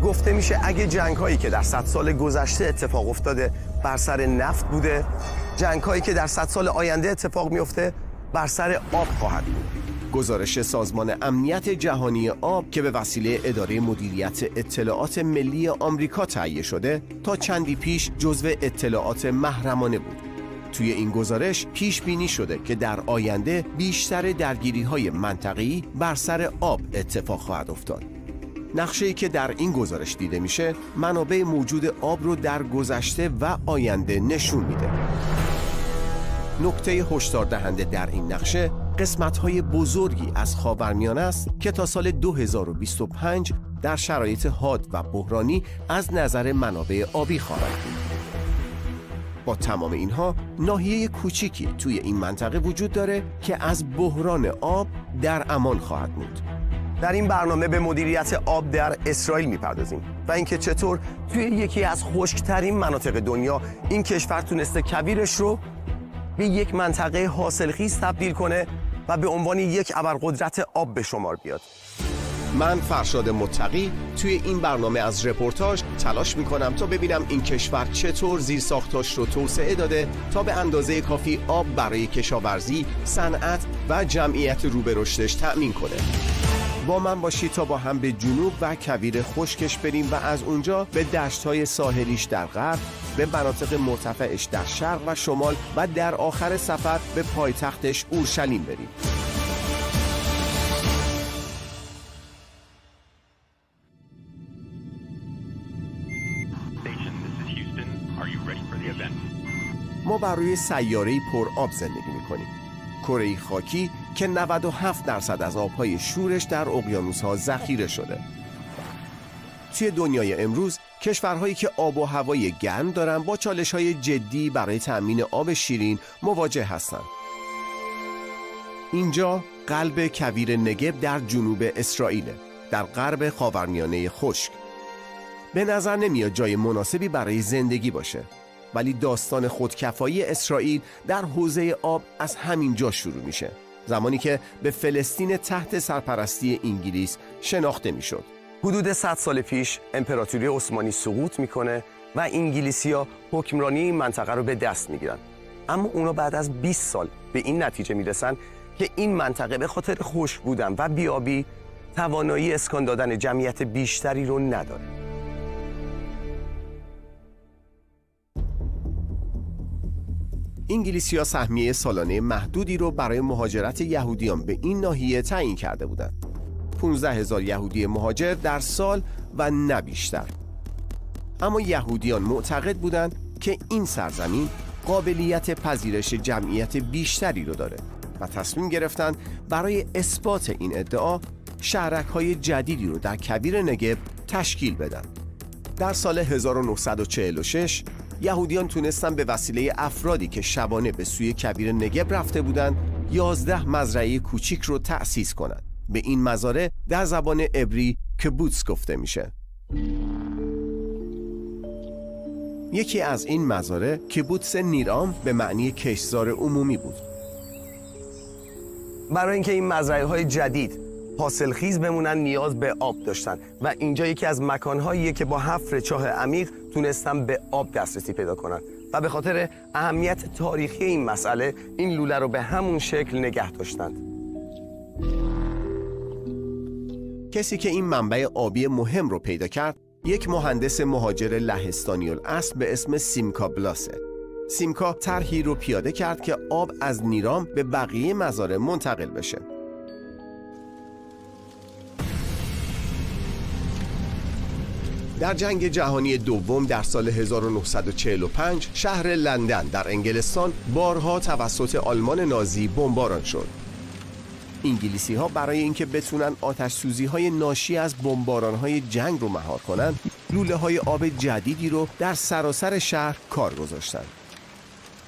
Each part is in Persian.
گفته میشه اگه جنگ‌هایی که در 100 سال گذشته اتفاق افتاده بر سر نفت بوده، جنگ‌هایی که در 100 سال آینده اتفاق میفته بر سر آب خواهد بود. گزارش سازمان امنیت جهانی آب که به وسیله اداره مدیریت اطلاعات ملی آمریکا تهیه شده، تا چندی پیش جزو اطلاعات محرمانه بود. توی این گزارش پیش بینی شده که در آینده بیشتر درگیری‌های منطقه‌ای بر سر آب اتفاق خواهد افتاد. نقشه‌ای که در این گزارش دیده میشه، منابع موجود آب رو در گذشته و آینده نشون میده. نکته هشدار دهنده در این نقشه، قسمت‌های بزرگی از خاورمیانه است که تا سال 2025 در شرایط حاد و بحرانی از نظر منابع آبی خواهد بود. با تمام اینها، ناحیه کوچیکی توی این منطقه وجود داره که از بحران آب در امان خواهد بود. در این برنامه به مدیریت آب در اسرائیل میپردازیم و اینکه چطور توی یکی از خشک‌ترین مناطق دنیا این کشور تونسته کویرش رو به یک منطقه حاصلخیز تبدیل کنه و به عنوان یک ابرقدرت آب به شمار بیاد. من فرشاد متقی توی این برنامه از رپورتاج تلاش میکنم تا ببینم این کشور چطور زیرساختاش رو توسعه داده تا به اندازه کافی آب برای کشاورزی، صنعت و جمعیت رو به رشدش تأمین کنه. با من باشید تا با هم به جنوب و کویر خشکش بریم و از اونجا به دشت‌های ساحلیش در غرب، به مناطق مرتفعش در شرق و شمال و در آخر سفر به پایتختش اورشلیم بریم. ما بر روی سیاره‌ای پر آب زندگی می‌کنیم. کره‌ای خاکی که 97% از آب‌های شورش در اقیانوس‌ها ذخیره شده. توی دنیای امروز، کشورهایی که آب و هوای گرم دارن با چالش‌های جدی برای تأمین آب شیرین مواجه هستند. اینجا قلب کویر نگب در جنوب اسرائیل، در غرب خاورمیانه خشک. به نظر نمیاد جای مناسبی برای زندگی باشه، ولی داستان خودکفایی اسرائیل در حوزه آب از همین جا شروع میشه، زمانی که به فلسطین تحت سرپرستی انگلیس شناخته میشد. حدود 100 سال پیش امپراتوری عثمانی سقوط میکنه و انگلیسی‌ها حکمرانی این منطقه رو به دست میگیرن. اما اونا بعد از 20 سال به این نتیجه میرسن که این منطقه به خاطر خشک بودن و بیابی توانایی اسکان دادن جمعیت بیشتری رو نداره. انگلیسی‌ها سهمیه سالانه محدودی رو برای مهاجرت یهودیان به این ناحیه تعیین کرده بودند. 15,000 یهودی مهاجر در سال و نه بیشتر. اما یهودیان معتقد بودند که این سرزمین قابلیت پذیرش جمعیت بیشتری رو داره و تصمیم گرفتند برای اثبات این ادعا شهرک‌های جدیدی رو در کویر نگب تشکیل بدن. در سال 1946 یهودیان تونستن به وسیله افرادی که شبانه به سوی کویر نگب رفته بودند 11 مزرعه کوچیک رو تأسیس کنند. به این مزارع در زبان عبری کبوتس گفته میشه. یکی از این مزارع کبوتس نیرام به معنی کشتزار عمومی بود. برای اینکه این مزرعه‌های جدید حاصلخیز بمونن نیاز به آب داشتن و اینجا یکی از مکان‌هاییه که با حفر چاه عمیق تونستن به آب دسترسی پیدا کنن و به خاطر اهمیت تاریخی این مسئله این لوله رو به همون شکل نگه داشتند. کسی که این منبع آبی مهم رو پیدا کرد یک مهندس مهاجر لهستانی الاصل به اسم سیمکا بلاسه. سیمکا طرحی رو پیاده کرد که آب از نیرام به بقیه مزارع منتقل بشه. در جنگ جهانی دوم در سال 1945 شهر لندن در انگلستان بارها توسط آلمان نازی بمباران شد. انگلیسی‌ها برای اینکه بتونن آتش‌سوزی‌های ناشی از بمباران‌های جنگ رو مهار کنن، لوله‌های آب جدیدی رو در سراسر شهر کار گذاشتن.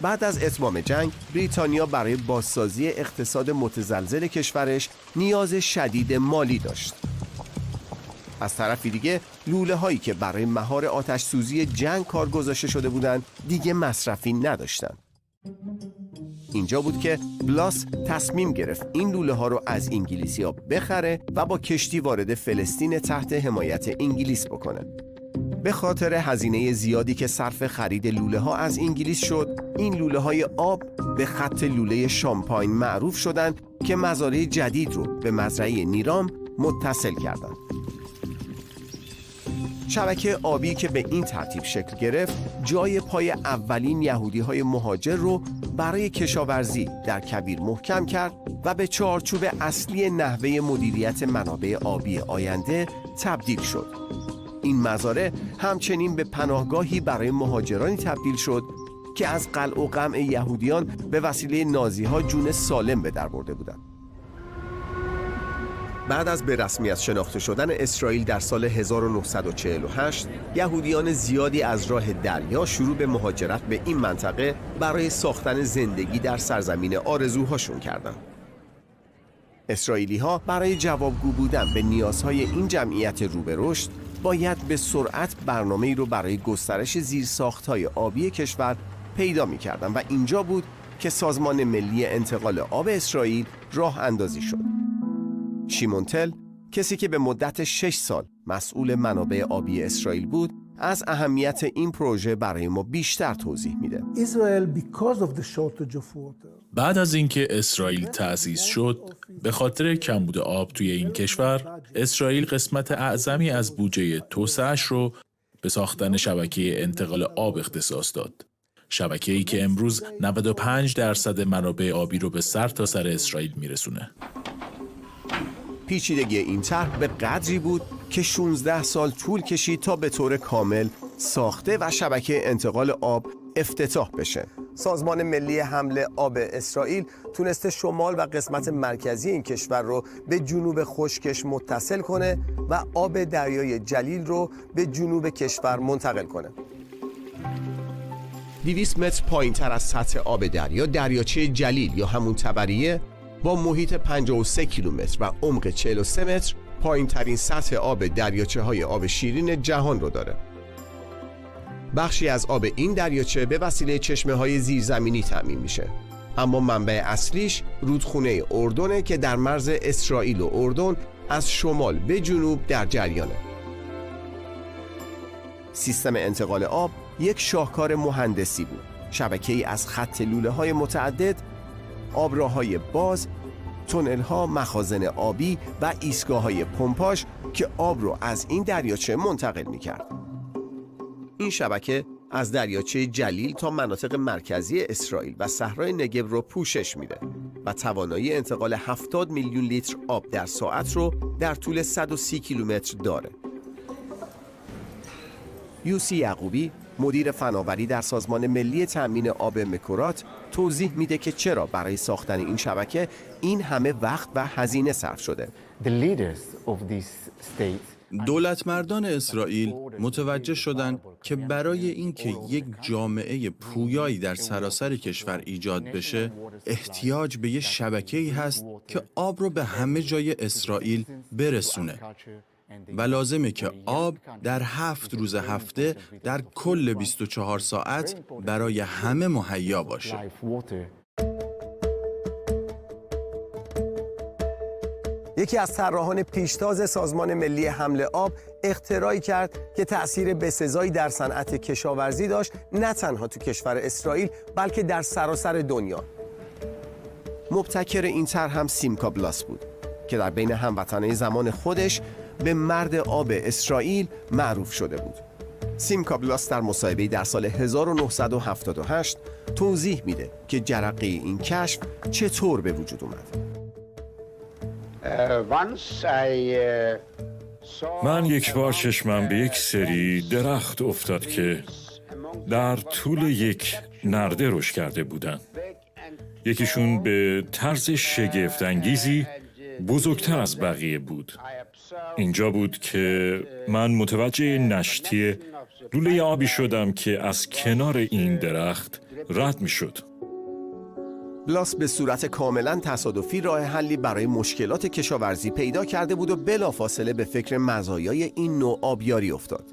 بعد از اتمام جنگ، بریتانیا برای بازسازی اقتصاد متزلزل کشورش نیاز شدید مالی داشت. از طرفی دیگه لوله هایی که برای مهار آتش سوزی جنگ کار گذاشته شده بودند دیگه مصرفی نداشتند. اینجا بود که بلاس تصمیم گرفت این لوله ها رو از انگلیسی‌ها بخره و با کشتی وارد فلسطین تحت حمایت انگلیس بکنه. به خاطر هزینه زیادی که صرف خرید لوله ها از انگلیس شد، این لوله های آب به خط لوله شامپاین معروف شدند که مزارع جدید رو به مزرعه نیرام متصل کردند. شبکه آبی که به این ترتیب شکل گرفت، جای پای اولین یهودی‌های مهاجر رو برای کشاورزی در کویر محکم کرد و به چارچوب اصلی نحوه مدیریت منابع آبی آینده تبدیل شد. این مزارع همچنین به پناهگاهی برای مهاجرانی تبدیل شد که از قلع و قمع یهودیان به وسیله نازی‌ها جون سالم به در برده بودند. بعد از به رسمیت شناخته شدن اسرائیل در سال 1948، یهودیان زیادی از راه دریا شروع به مهاجرت به این منطقه برای ساختن زندگی در سرزمین آرزوهاشون کردند. اسرائیلی‌ها برای جوابگو بودن به نیازهای این جمعیت رو به رشد، باید به سرعت برنامه‌ای رو برای گسترش زیرساخت‌های آبی کشور پیدا می‌کردند و اینجا بود که سازمان ملی انتقال آب اسرائیل راه اندازی شد. شیمون تل، کسی که به مدت 6 سال مسئول منابع آبی اسرائیل بود، از اهمیت این پروژه برای ما بیشتر توضیح میده. بعد از اینکه اسرائیل تأسیس شد، به خاطر کمبود آب توی این کشور، اسرائیل قسمت اعظمی از بودجه توسعه‌اش رو به ساختن شبکه انتقال آب اختصاص داد. شبکه‌ای که امروز 95% منابع آبی رو به سر تا سر اسرائیل میرسونه. پیچیدگی این طرح به قدری بود که 16 سال طول کشید تا به طور کامل ساخته و شبکه انتقال آب افتتاح بشه. سازمان ملی حمل آب اسرائیل تونسته شمال و قسمت مرکزی این کشور رو به جنوب خشکش متصل کنه و آب دریای جلیل رو به جنوب کشور منتقل کنه. 200 متر پایین‌تر از سطح آب دریا، دریاچه جلیل یا همون تبریه با محیط 53 کیلومتر و عمق 43 متر پایین‌ترین سطح آب دریاچه‌های آب شیرین جهان رو داره. بخشی از آب این دریاچه به وسیله چشمه‌های زیرزمینی تأمین میشه، اما منبع اصلیش رودخونه اردنه که در مرز اسرائیل و اردن از شمال به جنوب در جریانه. سیستم انتقال آب یک شاهکار مهندسی بود. شبکه‌ای از خط لوله‌های متعدد، آبراه‌های باز، تونل‌ها، مخازن آبی و ایستگاه‌های پمپاژ که آب رو از این دریاچه منتقل می‌کرد. این شبکه از دریاچه جلیل تا مناطق مرکزی اسرائیل و صحرای نگب رو پوشش میده و توانایی انتقال 70 میلیون لیتر آب در ساعت رو در طول 130 کیلومتر داره. یوسی یعقوبی، مدیر فناوری در سازمان ملی تأمین آب مکورات، توضیح میده که چرا برای ساختن این شبکه این همه وقت و هزینه صرف شده. دولتمردان اسرائیل متوجه شدند که برای اینکه یک جامعه پویایی در سراسر کشور ایجاد بشه، احتیاج به یک شبکه‌ای هست که آب رو به همه جای اسرائیل برسونه و لازمه که آب در 7 روز هفته در کل 24 ساعت برای همه مهیا باشه. یکی از طراحان پیشتاز سازمان ملی حمل آب اختراعی کرد که تأثیر بسزایی در صنعت کشاورزی داشت، نه تنها تو کشور اسرائیل بلکه در سراسر دنیا. مبتکر این طرح هم سیمکا بلاس بود که در بین هموطنان زمان خودش به مرد آب اسرائیل معروف شده بود. سیمکا بلاس در مصاحبه‌ای در سال 1978 توضیح میده که جرقه این کشف چطور به وجود اومد. من یک بار چشمم به یک سری درخت افتاد که در طول یک نرده رشد کرده بودند. یکیشون به طرز شگفت‌انگیزی بزرگتر از بقیه بود. اینجا بود که من متوجه نشتی لوله آبی شدم که از کنار این درخت رد می شد. بلاس به صورت کاملا تصادفی راه حلی برای مشکلات کشاورزی پیدا کرده بود و بلافاصله به فکر مزایای این نوع آبیاری افتاد.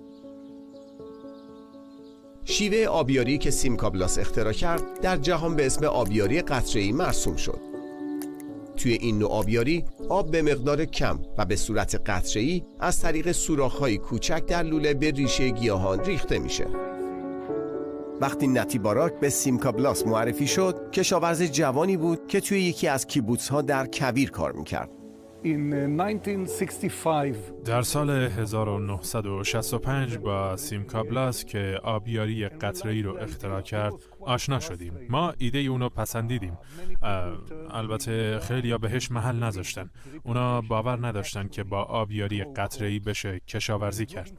شیوه آبیاری که سیمکابلاس اختراع کرد در جهان به اسم آبیاری قطره‌ای مرسوم شد. توی این نوع آبیاری آب به مقدار کم و به صورت قطره‌ای از طریق سوراخ‌های کوچک در لوله به ریشه گیاهان ریخته میشه. وقتی نتی باراک به سیمکابلاس معرفی شد، کشاورز جوانی بود که توی یکی از کیبوتزها در کویر کار میکرد. در سال 1965 با سیمکابلاس که آبیاری قطره‌ای رو اختراع کرد آشنا شدیم. ما ایده اونو پسندیدیم. البته خیلی‌ها بهش محل نذاشتن. اونا باور نداشتن که با آبیاری قطره‌ای بشه کشاورزی کرد.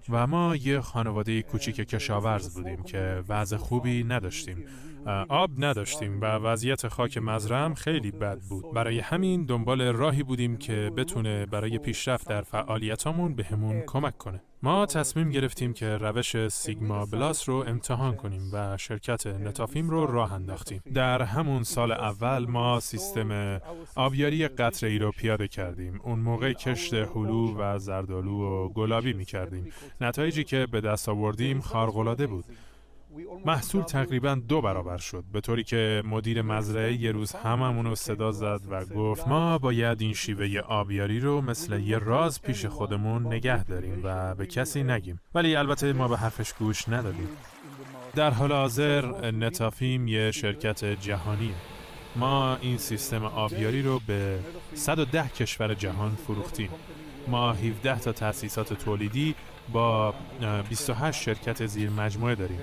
و ما یه خانواده کوچیک کشاورز بودیم که وضع خوبی نداشتیم. آب نداشتیم و وضعیت خاک مزرعه خیلی بد بود. برای همین دنبال راهی بودیم که بتونه برای پیشرفت در فعالیتامون بهمون کمک کنه. ما تصمیم گرفتیم که روش سیگما بلاس رو امتحان کنیم و شرکت نتافیم رو راه انداختیم. در همون سال اول ما سیستم آبیاری قطره‌ای رو پیاده کردیم. اون موقع کشت هلو و زردآلو و گلابی می‌کردیم. نتایجی که به دست آوردیم خارق‌العاده بود. محصول تقریباً 2 برابر شد، به طوری که مدیر مزرعه یه روز هممون رو صدا زد و گفت ما باید این شیوه آبیاری رو مثل یه راز پیش خودمون نگه داریم و به کسی نگیم. ولی البته ما به حرفش گوش ندادیم. در حال حاضر نتافیم یه شرکت جهانیه. ما این سیستم آبیاری رو به 110 کشور جهان فروختیم. ما 17 تا تأسیسات تولیدی با 28 شرکت زیر مجموعه داریم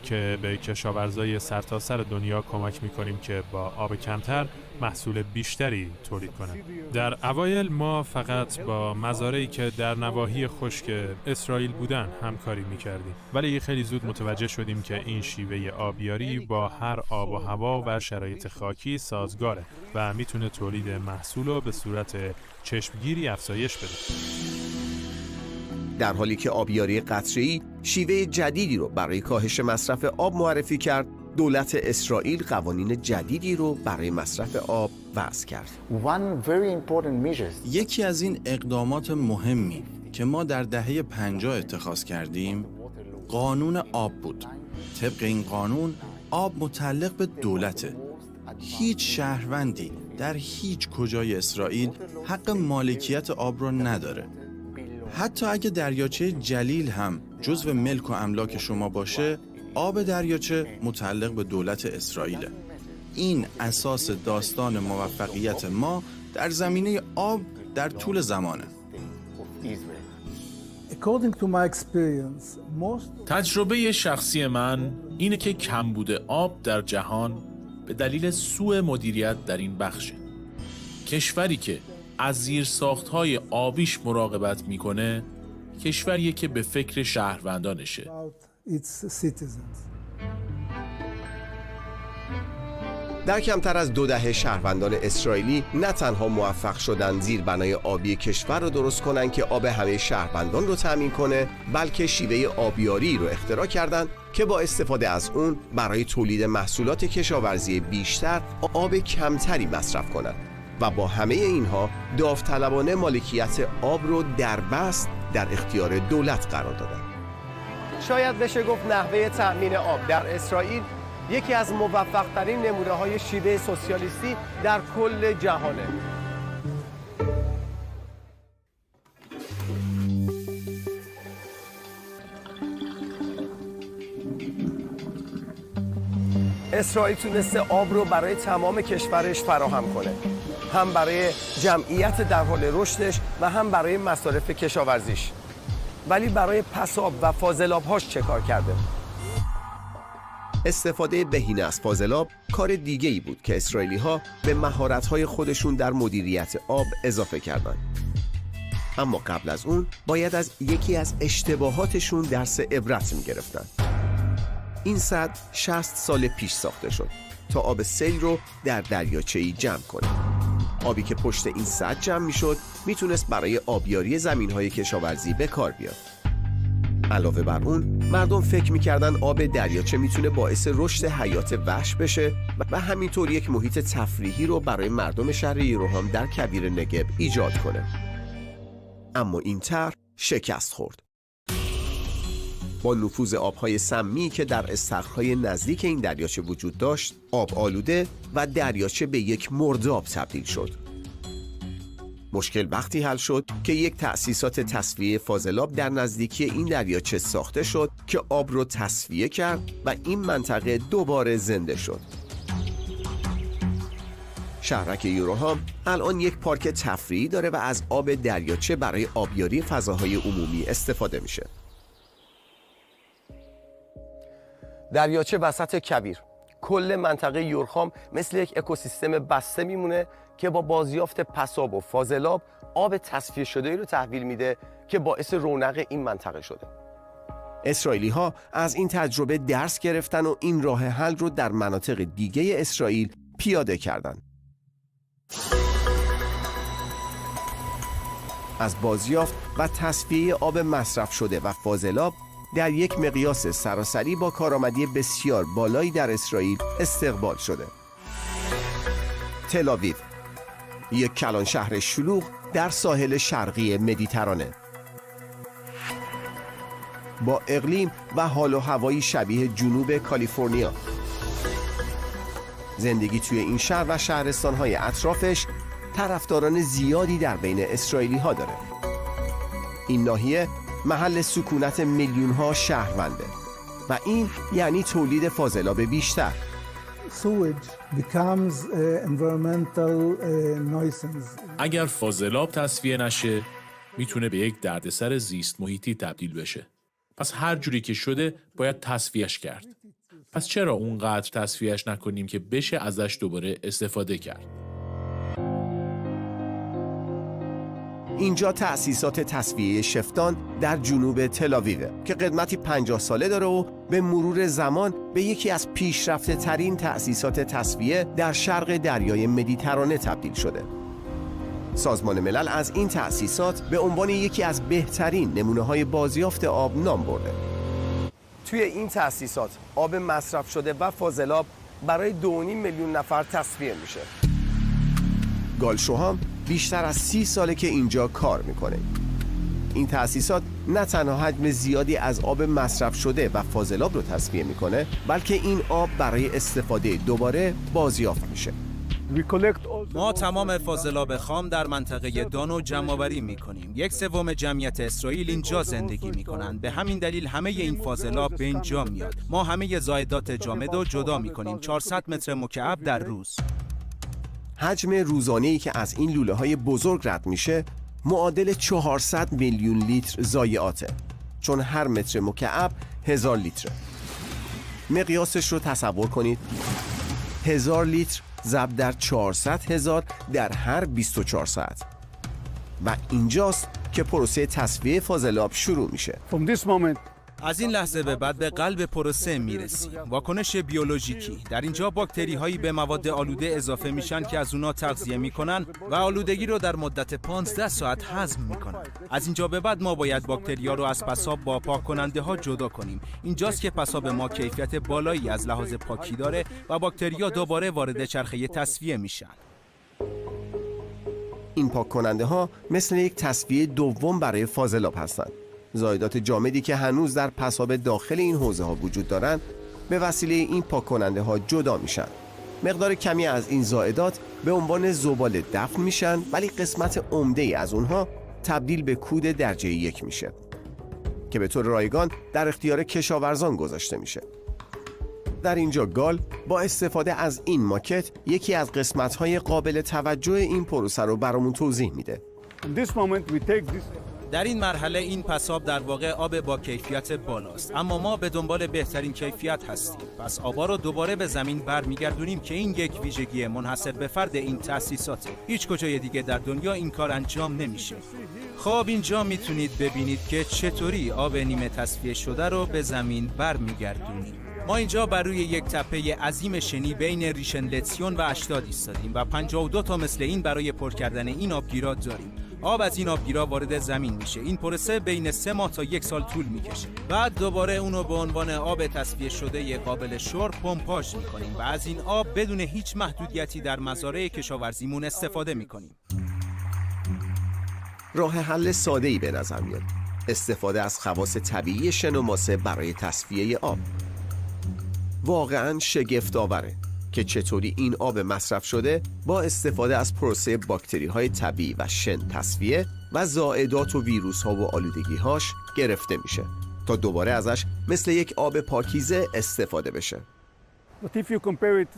که به کشاورزای سرتاسر دنیا کمک می‌کنیم که با آب کمتر محصول بیشتری تولید کنند. در اوایل ما فقط با مزارعی که در نواحی خشک اسرائیل بودن همکاری می‌کردیم، ولی خیلی زود متوجه شدیم که این شیوه آبیاری با هر آب و هوا و شرایط خاکی سازگاره و میتونه تولید محصول رو به صورت چشمگیری افزایش بده. در حالی که آبیاری قطره‌ای شیوه جدیدی رو برای کاهش مصرف آب معرفی کرد، دولت اسرائیل قوانین جدیدی رو برای مصرف آب وضع کرد. یکی از این اقدامات مهمی که ما در دهه 50 اتخاذ کردیم، قانون آب بود. طبق این قانون، آب متعلق به دولته. هیچ شهروندی در هیچ کجای اسرائیل حق مالکیت آب رو نداره. حتی اگه دریاچه جلیل هم جزو ملک و املاک شما باشه، آب دریاچه متعلق به دولت اسرائیله. این اساس داستان موفقیت ما در زمینه آب در طول زمانه. تجربه شخصی من اینه که کمبود آب در جهان به دلیل سوء مدیریت در این بخشه. کشوری که از زیرساخت‌های آبیش مراقبت میکنه، کشوریه که به فکر شهروندانشه. در کمتر از 2 دهه شهروندان اسرائیلی نه تنها موفق شدن زیربنای آبی کشور رو درست کنن که آب همه شهروندان رو تامین کنه، بلکه شیوه آبیاری رو اختراع کردن که با استفاده از اون برای تولید محصولات کشاورزی بیشتر آب کمتری مصرف کنن و با همه اینها داوطلبانه مالکیت آب رو در بست در اختیار دولت قرار دادن. شاید بشه گفت نحوه تأمین آب در اسرائیل یکی از موفق‌ترین نمونه‌های شیوه سوسیالیستی در کل جهانه. اسرائیل تونسته آب رو برای تمام کشورش فراهم کنه، هم برای جمعیت در حال رشدش و هم برای مصارف کشاورزیش. ولی برای پساب و فاضلاب‌هاش چه کار کرده؟ استفاده بهینه از فاضلاب کار دیگه‌ای بود که اسرائیلی‌ها به مهارت‌های خودشون در مدیریت آب اضافه کردند. اما قبل از اون باید از یکی از اشتباهاتشون درس عبرت می‌گرفتن. این سد 60 سال پیش ساخته شد تا آب سیل رو در دریاچه‌ای جمع کنه. آبی که پشت این سد جمع می‌شد میتونست برای آبیاری زمین‌های کشاورزی به کار بیاد. علاوه بر اون، مردم فکر می‌کردن آب دریاچه میتونه باعث رشد حیات وحش بشه و همینطور یک محیط تفریحی رو برای مردم شهر یروحام در کویر نگب ایجاد کنه. اما این طرح شکست خورد. با نفوذ آبهای سمی که در استخرهای نزدیک این دریاچه وجود داشت، آب آلوده و دریاچه به یک مرداب تبدیل شد. مشکل وقتی حل شد که یک تأسیسات تصفیه فاضلاب در نزدیکی این دریاچه ساخته شد که آب رو تصفیه کرد و این منطقه دوباره زنده شد. شهرک یوروهام الان یک پارک تفریحی داره و از آب دریاچه برای آبیاری فضاهای عمومی استفاده میشه. دریاچه وسط کویر، کل منطقه یورخام مثل یک اکوسیستم بسته میمونه که با بازیافت پساب و فاضلاب آب تصفیه شده ای رو تحویل میده که باعث رونق این منطقه شده. اسرائیلی ها از این تجربه درس گرفتن و این راه حل رو در مناطق دیگه اسرائیل پیاده کردن. از بازیافت و تصفیه آب مصرف شده و فاضلاب در یک مقیاس سراسری با کارآمدی بسیار بالایی در اسرائیل استقبال شده. تل آویو، یک کلان شهر شلوغ در ساحل شرقی مدیترانه، با اقلیم و حال و هوایی شبیه جنوب کالیفرنیا. زندگی توی این شهر و شهرستان‌های اطرافش طرفداران زیادی در بین اسرائیلی ها داره. این ناحیه محل سکونت میلیون ها شهرونده و این یعنی تولید فاضلاب بیشتر. اگر فاضلاب تصفیه نشه میتونه به یک دردسر زیست محیطی تبدیل بشه. پس هر جوری که شده باید تصفیهش کرد. پس چرا اونقدر تصفیهش نکنیم که بشه ازش دوباره استفاده کرد؟ اینجا تأسیسات تصفیه شفتان در جنوب تل آویو که قدمتی 50 ساله داره و به مرور زمان به یکی از پیشرفته ترین تأسیسات تصفیه در شرق دریای مدیترانه تبدیل شده. سازمان ملل از این تأسیسات به عنوان یکی از بهترین نمونه‌های بازیافت آب نام برده. توی این تأسیسات آب مصرف شده و فاضلاب برای 2.5 میلیون نفر تصفیه میشه. گالشوهام بیشتر از 30 ساله که اینجا کار میکنه. این تأسیسات نه تنها حجم زیادی از آب مصرف شده و فاضلاب رو تصفیه میکنه، بلکه این آب برای استفاده دوباره بازیافت میشه. ما تمام فاضلاب خام در منطقه دانو جمع‌آوری می‌کنیم. 1/3 جمعیت اسرائیل اینجا زندگی می‌کنند. به همین دلیل همه این فاضلاب به اینجا میاد. ما همه زائدات جامد رو جدا می‌کنیم. 400 متر مکعب در روز. حجم روزانه‌ای که از این لوله‌های بزرگ رد میشه معادل 400 میلیون لیتر ضایعاته، چون هر متر مکعب 1000 لیتره. مقیاسش رو تصور کنید. 1000 لیتر ضرب در 400,000 در هر 24 ساعت. و اینجاست که پروسه تصفیه فاضلاب شروع میشه. از این لحظه به بعد به قلب پروسه میرسیم. واکنش بیولوژیکی. در اینجا باکتری هایی به مواد آلوده اضافه میشن که از اونا تغذیه میکنن و آلودگی رو در مدت 15 ساعت هضم میکنن. از اینجا به بعد ما باید باکتریا رو از پساب با پاک کننده ها جدا کنیم. اینجاست که پساب ما کیفیت بالایی از لحاظ پاکی داره و باکتریا دوباره وارد چرخه تصفیه میشن. این پاک کننده ها مثل یک تصفیه دوم برای فاضلاب هستند. زائدات جامدی که هنوز در پساب داخل این حوزه ها وجود دارند به وسیله این پاک کننده ها جدا میشن. مقدار کمی از این زائدات به عنوان زباله دفن میشن، ولی قسمت عمده‌ای از اونها تبدیل به کود درجه 1 میشه که به طور رایگان در اختیار کشاورزان گذاشته میشه. در اینجا گال با استفاده از این ماکت یکی از قسمت‌های قابل توجه این پروسه رو برامون توضیح میده. در این مرحله این پساب در واقع آب با کیفیت بالاست، اما ما به دنبال بهترین کیفیت هستیم. پس آبا رو دوباره به زمین برمیگردونیم که این یک ویژگی منحصر به فرد این تأسیساته. هیچ کجای دیگه در دنیا این کار انجام نمیشه. خب اینجا میتونید ببینید که چطوری آب نیمه تصفیه شده رو به زمین برمیگردونیم. ما اینجا بر روی یک تپه عظیم شنی بین ریشنلتسیون و اشتاد ایستادیم و 52 تا مثل این برای پر کردن این آبگیرا داریم. آب از این آبگیرا وارد زمین میشه. این پروسه بین 3 ماه تا 1 سال طول میکشه. بعد دوباره اونو به عنوان آب تصفیه شده قابل شرب پمپاژ میکنیم و از این آب بدون هیچ محدودیتی در مزارع کشاورزیمون استفاده میکنیم. راه حل ساده‌ای به نظر میاد. استفاده از خواص طبیعی شن و ماسه برای تصفیه آب. واقعاً شگفت آوره که چطوری این آب مصرف شده با استفاده از پروسه باکتری‌های طبیعی و شن تصفیه و زائدات و ویروس‌ها و آلودگی‌هاش گرفته میشه تا دوباره ازش مثل یک آب پاکیزه استفاده بشه.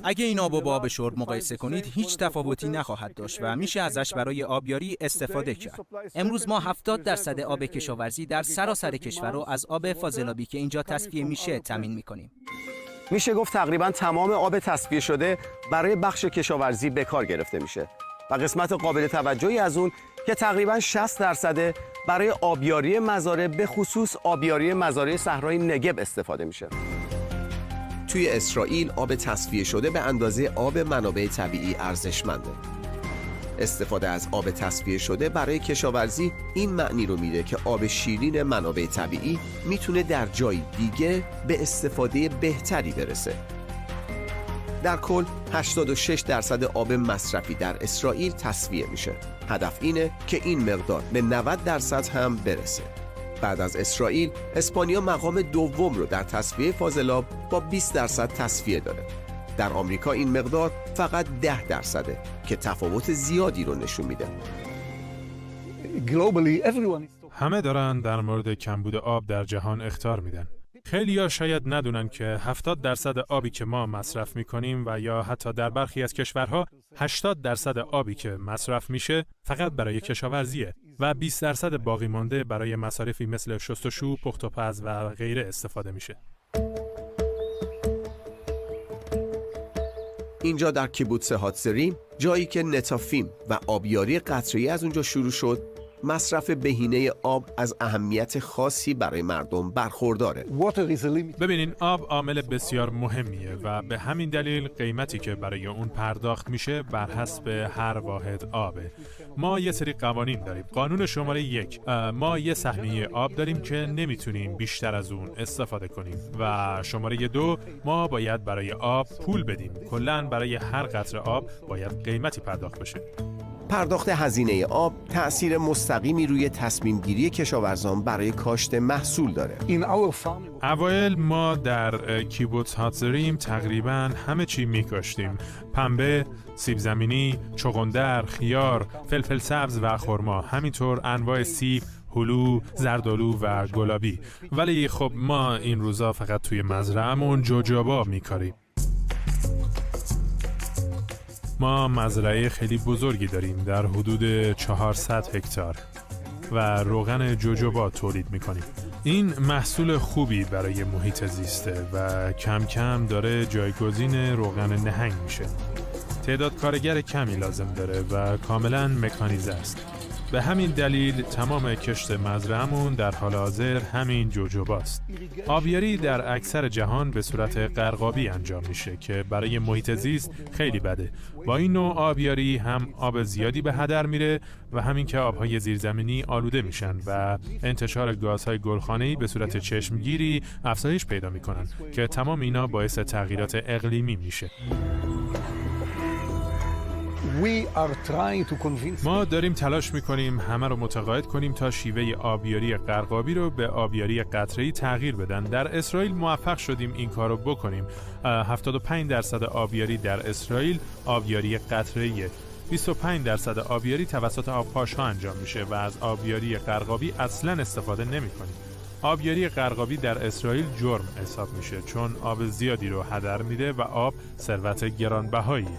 اگه این آب با آب شرب مقایسه کنید هیچ تفاوتی نخواهد داشت و میشه ازش برای آبیاری استفاده کرد. امروز ما 70% آب کشاورزی در سراسر کشور رو از آب فاضلابی که اینجا تصفیه میشه تامین میکنیم. میشه گفت تقریباً تمام آب تصفیه شده برای بخش کشاورزی به کار گرفته میشه و قسمت قابل توجهی از اون که تقریباً 60% برای آبیاری مزارع، به خصوص آبیاری مزارع صحرای نگب استفاده میشه. توی اسرائیل آب تصفیه شده به اندازه آب منابع طبیعی ارزشمنده. استفاده از آب تصفیه شده برای کشاورزی این معنی رو میده که آب شیرین منابع طبیعی میتونه در جای دیگه به استفاده بهتری برسه. در کل 86% آب مصرفی در اسرائیل تصفیه میشه. هدف اینه که این مقدار به 90% هم برسه. بعد از اسرائیل، اسپانیا مقام دوم رو در تصفیه فاضلاب با 20% تصفیه داره. در آمریکا این مقدار فقط 10% که تفاوت زیادی رو نشون میده. همه دارن در مورد کمبود آب در جهان اخطار میدن. خیلی‌ها شاید ندونن که 70% آبی که ما مصرف میکنیم و یا حتی در برخی از کشورها 80% آبی که مصرف میشه فقط برای کشاورزیه و 20% باقی مانده برای مصارفی مثل شستشو، پخت و پز و غیره استفاده میشه. اینجا در کیبوتس هاتزریم، جایی که نتافیم و آبیاری قطره‌ای از اونجا شروع شد، مصرف بهینه آب از اهمیت خاصی برای مردم برخورداره. ببینین آب عامل بسیار مهمیه و به همین دلیل قیمتی که برای اون پرداخت میشه بر حسب هر واحد آبه. ما یه سری قوانین داریم. قانون شماره 1، ما یه سهمیه آب داریم که نمیتونیم بیشتر از اون استفاده کنیم و شماره 2، ما باید برای آب پول بدیم. کلاً برای هر قطره آب باید قیمتی پرداخت بشه. پرداخت هزینه آب تأثیر مستقیمی روی تصمیم گیری کشاورزان برای کاشت محصول داره. اوایل ما در کیبوتس هاتزریم تقریباً همه چی میکاشتیم: پنبه، سیب زمینی، چغندر، خیار، فلفل سبز و خرما، همینطور انواع سیب، هلو، زردآلو و گلابی. ولی خب ما این روزا فقط توی مزرعه‌مون جوجوبا میکاریم. ما مزرعه خیلی بزرگی داریم در حدود 400 هکتار و روغن جوجوبا تولید میکنیم. این محصول خوبی برای محیط زیسته و کم کم داره جایگزین روغن نهنگ میشه. تعداد کارگر کمی لازم داره و کاملا مکانیزه است. به همین دلیل تمام کشت مزرعه‌مون در حال حاضر همین جوجوباست. آبیاری در اکثر جهان به صورت غرقابی انجام میشه که برای محیط زیست خیلی بده. با این نوع آبیاری هم آب زیادی به هدر میره و همین که آبهای زیرزمینی آلوده میشن و انتشار گازهای گلخانه‌ای به صورت چشمگیری افزایش پیدا میکنن که تمام اینا باعث تغییرات اقلیمی میشه. ما داریم تلاش میکنیم همه رو متقاعد کنیم تا شیوه آبیاری غرقابی رو به آبیاری قطره‌ای تغییر بدن. در اسرائیل موفق شدیم این کارو بکنیم. 75% آبیاری در اسرائیل آبیاری قطره‌ایه. 25% آبیاری توسط آبپاش‌ها انجام میشه و از آبیاری غرقابی اصلاً استفاده نمی‌کنیم. آبیاری غرقابی در اسرائیل جرم حساب میشه چون آب زیادی رو هدر میده و آب ثروت گرانبهاییه.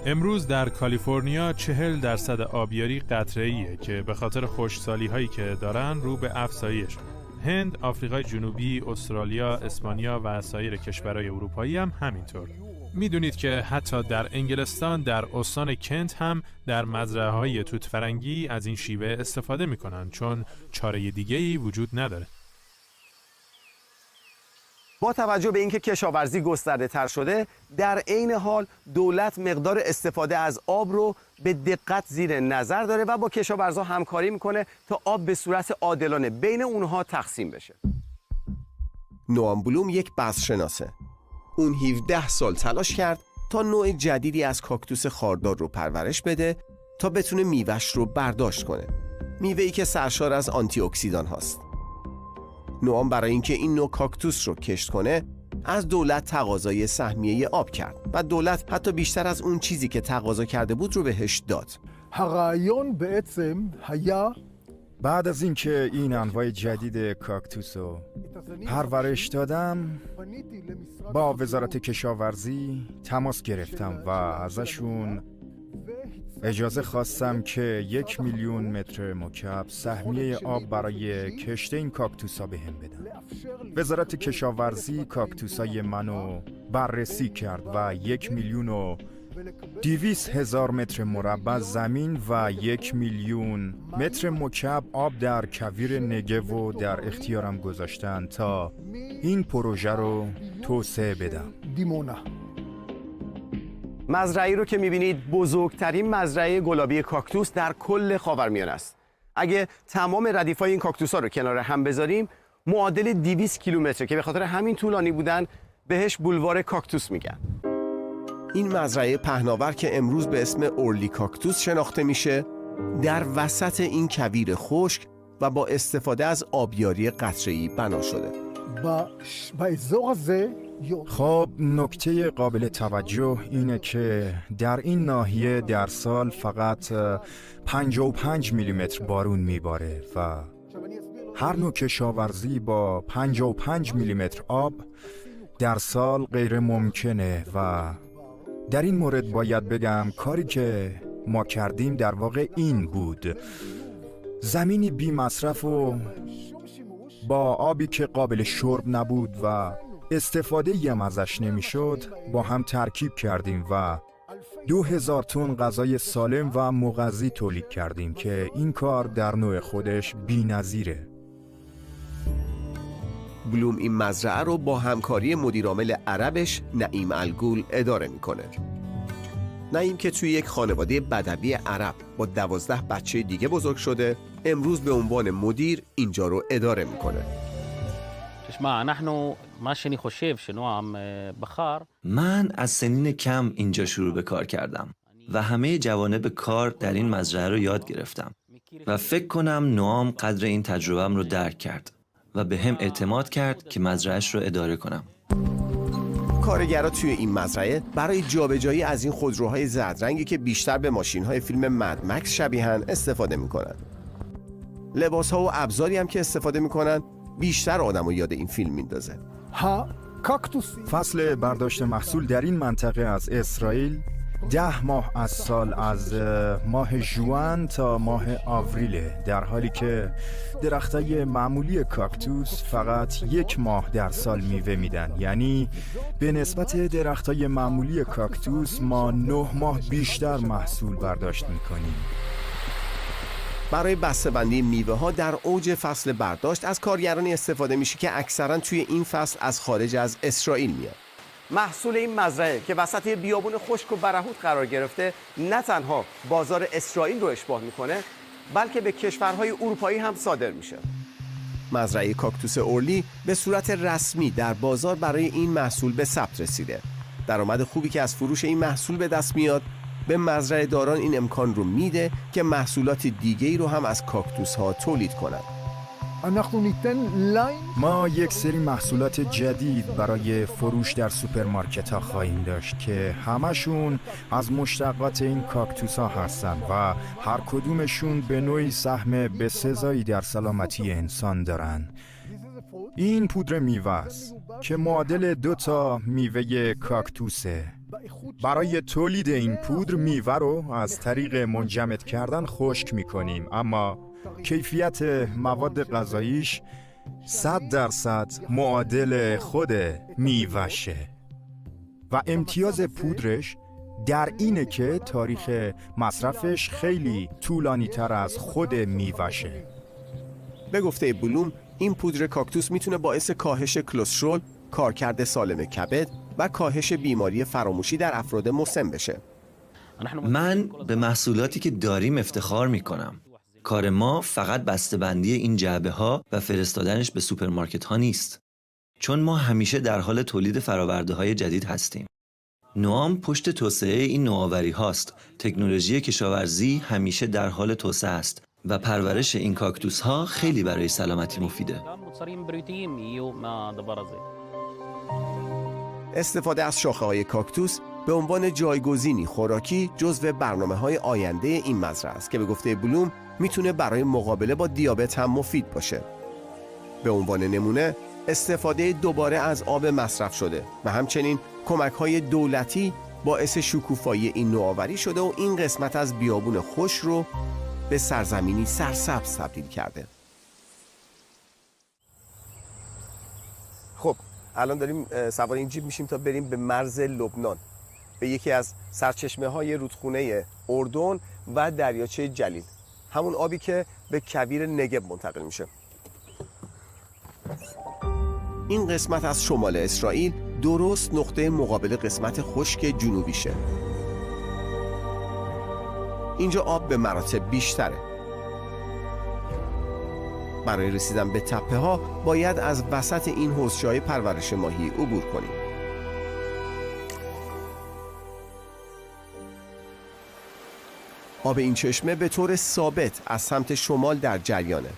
امروز در کالیفرنیا 40% آبیاری قطره‌ایه که به خاطر خشکسالی‌هایی که دارن رو به افزایش. هند، آفریقای جنوبی، استرالیا، اسپانیا و سایر کشورهای اروپایی هم همینطور. میدونید که حتی در انگلستان در استان کنت هم در مزرعه‌های توت فرنگی از این شیوه استفاده میکنن چون چاره دیگه‌ای وجود نداره. با توجه به اینکه کشاورزی گسترده تر شده، در عین حال دولت مقدار استفاده از آب رو به دقت زیر نظر داره و با کشاورزا همکاری میکنه تا آب به صورت عادلانه بین اونها تقسیم بشه. نوام بلوم یک بذرشناسه. اون 17 سال تلاش کرد تا نوع جدیدی از کاکتوس خاردار رو پرورش بده تا بتونه میوه‌اش رو برداشت کنه. میوه‌ای که سرشار از آنتی اکسیدان هاست. نوام برای اینکه این نوع کاکتوس رو کشت کنه از دولت تقاضای سهمیه آب کرد و دولت حتی بیشتر از اون چیزی که تقاضا کرده بود رو بهش داد. הרעיון בעצם היה بعد از اینکه این انواع جدید کاکتوس رو پرورش دادم با وزارت کشاورزی تماس گرفتم و ازشون اجازه خواستم که 1 میلیون متر مکعب سهمیه آب برای کشت این کاکتوس ها بهم بدن. وزارت کشاورزی کاکتوس های منو بررسی کرد و 1,200,000 متر مربع زمین و 1 میلیون متر مکعب آب در کویر نگو در اختیارم گذاشتن تا این پروژه رو توسعه بدم. דימונה. مزرعه‌ای رو که می‌بینید بزرگترین مزرعه گلابی کاکتوس در کل خاورمیانه است. اگه تمام ردیف‌های این کاکتوس‌ها رو کنار هم بذاریم معادل 200 کیلومتر که به خاطر همین طولانی بودن بهش بولوار کاکتوس میگن. این مزرعه پهناور که امروز به اسم اورلی کاکتوس شناخته میشه در وسط این کویر خشک و با استفاده از آبیاری قطره‌ای بنا شده. באזור הזה خب نکته قابل توجه اینه که در این ناحیه در سال فقط 55 میلیمتر بارون میباره و هر نوع کشاورزی با 55 میلیمتر آب در سال غیر ممکنه و در این مورد باید بگم کاری که ما کردیم در واقع این بود: زمینی بی مصرف و با آبی که قابل شرب نبود و استفاده یم ازش نمیشد با هم ترکیب کردیم و 2000 تن غذای سالم و مغذی تولید کردیم که این کار در نوع خودش بی‌نظیره. بلوم این مزرعه رو با همکاری مدیرعامل عربش نعیم الگول اداره میکنه. نعیم که توی یک خانواده بدوی عرب با 12 بچه دیگه بزرگ شده، امروز به عنوان مدیر اینجا رو اداره میکنه. من از سنین کم اینجا شروع به کار کردم و همه جوانب کار در این مزرعه رو یاد گرفتم و فکر کنم نوام قدر این تجربه‌ام رو درک کرد و به هم اعتماد کرد که مزرعه‌اش رو اداره کنم. کارگرها توی این مزرعه برای جابجایی از این خودروهای زردرنگی که بیشتر به ماشین‌های فیلم مد مکس شبیهن استفاده میکنن. لباس‌ها و ابزاری هم که استفاده میکنن بیشتر آدمو یاد این فیلم میندازه. הקקטוסים فصل برداشت محصول در این منطقه از اسرائیل 10 ماه از سال از ماه ژوئن تا ماه آوریله، در حالی که درختای معمولی کاکتوس فقط 1 ماه در سال میوه میدن. یعنی به نسبت درختای معمولی کاکتوس ما 9 ماه بیشتر محصول برداشت میکنیم. برای بسته‌بندی میوه ها در اوج فصل برداشت از کارگرانی استفاده میشه که اکثرا توی این فصل از خارج از اسرائیل میاد. محصول این مزرعه که وسط یه بیابون خشک و برهوت قرار گرفته نه تنها بازار اسرائیل رو اشباع میکنه بلکه به کشورهای اروپایی هم صادر میشه. مزرعه کاکتوس اورلی به صورت رسمی در بازار برای این محصول به ثبت رسیده. درآمد خوبی که از فروش این محصول به دست میاد به مزرعه داران این امکان رو میده که محصولات دیگه‌ای رو هم از کاکتوس ها تولید کنند. אנחנו ניתן ליין ما یک سری محصولات جدید برای فروش در سوپرمارکت ها خواهیم داشت که همشون از مشتقات این کاکتوس ها هستن و هر کدومشون به نوعی سهم بسزایی در سلامتی انسان دارن. این پودر میوه است که معادل 2 تا میوه کاکتوسه. برای تولید این پودر میوه رو از طریق منجمد کردن خشک میکنیم، اما کیفیت مواد غذاییش 100% معادل خود میوهشه و امتیاز پودرش در اینه که تاریخ مصرفش خیلی طولانی تر از خود میوهشه. به گفته بلوم این پودر کاکتوس میتونه باعث کاهش کلسترول، کارکرد سالم کبد و کاهش بیماری فراموشی در افراد مسن بشه. من به محصولاتی که داریم افتخار میکنم. کار ما فقط بسته‌بندی این جعبه ها و فرستادنش به سوپرمارکت ها نیست، چون ما همیشه در حال تولید فراورده های جدید هستیم. نوام پشت توسعه این نوآوری هاست. تکنولوژی کشاورزی همیشه در حال توسعه است و پرورش این کاکتوس ها خیلی برای سلامتی مفیده. استفاده از شاخه‌های کاکتوس به عنوان جایگزینی خوراکی جزو برنامه‌های آینده این مزرعه است که به گفته بلوم میتونه برای مقابله با دیابت هم مفید باشه. به عنوان نمونه استفاده دوباره از آب مصرف شده و همچنین کمک‌های دولتی باعث شکوفایی این نوآوری شده و این قسمت از بیابون خوش رو به سرزمینی سرسبز تبدیل کرده. خب الان داریم سوار این جیب میشیم تا بریم به مرز لبنان، به یکی از سرچشمه‌های رودخونه اردن و دریاچه جلیل، همون آبی که به کویر نگب منتقل میشه. این قسمت از شمال اسرائیل درست نقطه مقابل قسمت خشک جنوبیشه. اینجا آب به مراتب بیشتره. برای رسیدن به تپه ها باید از وسط این حوضچه‌های پرورش ماهی عبور کنیم. آب این چشمه به طور ثابت از سمت شمال در جریانه.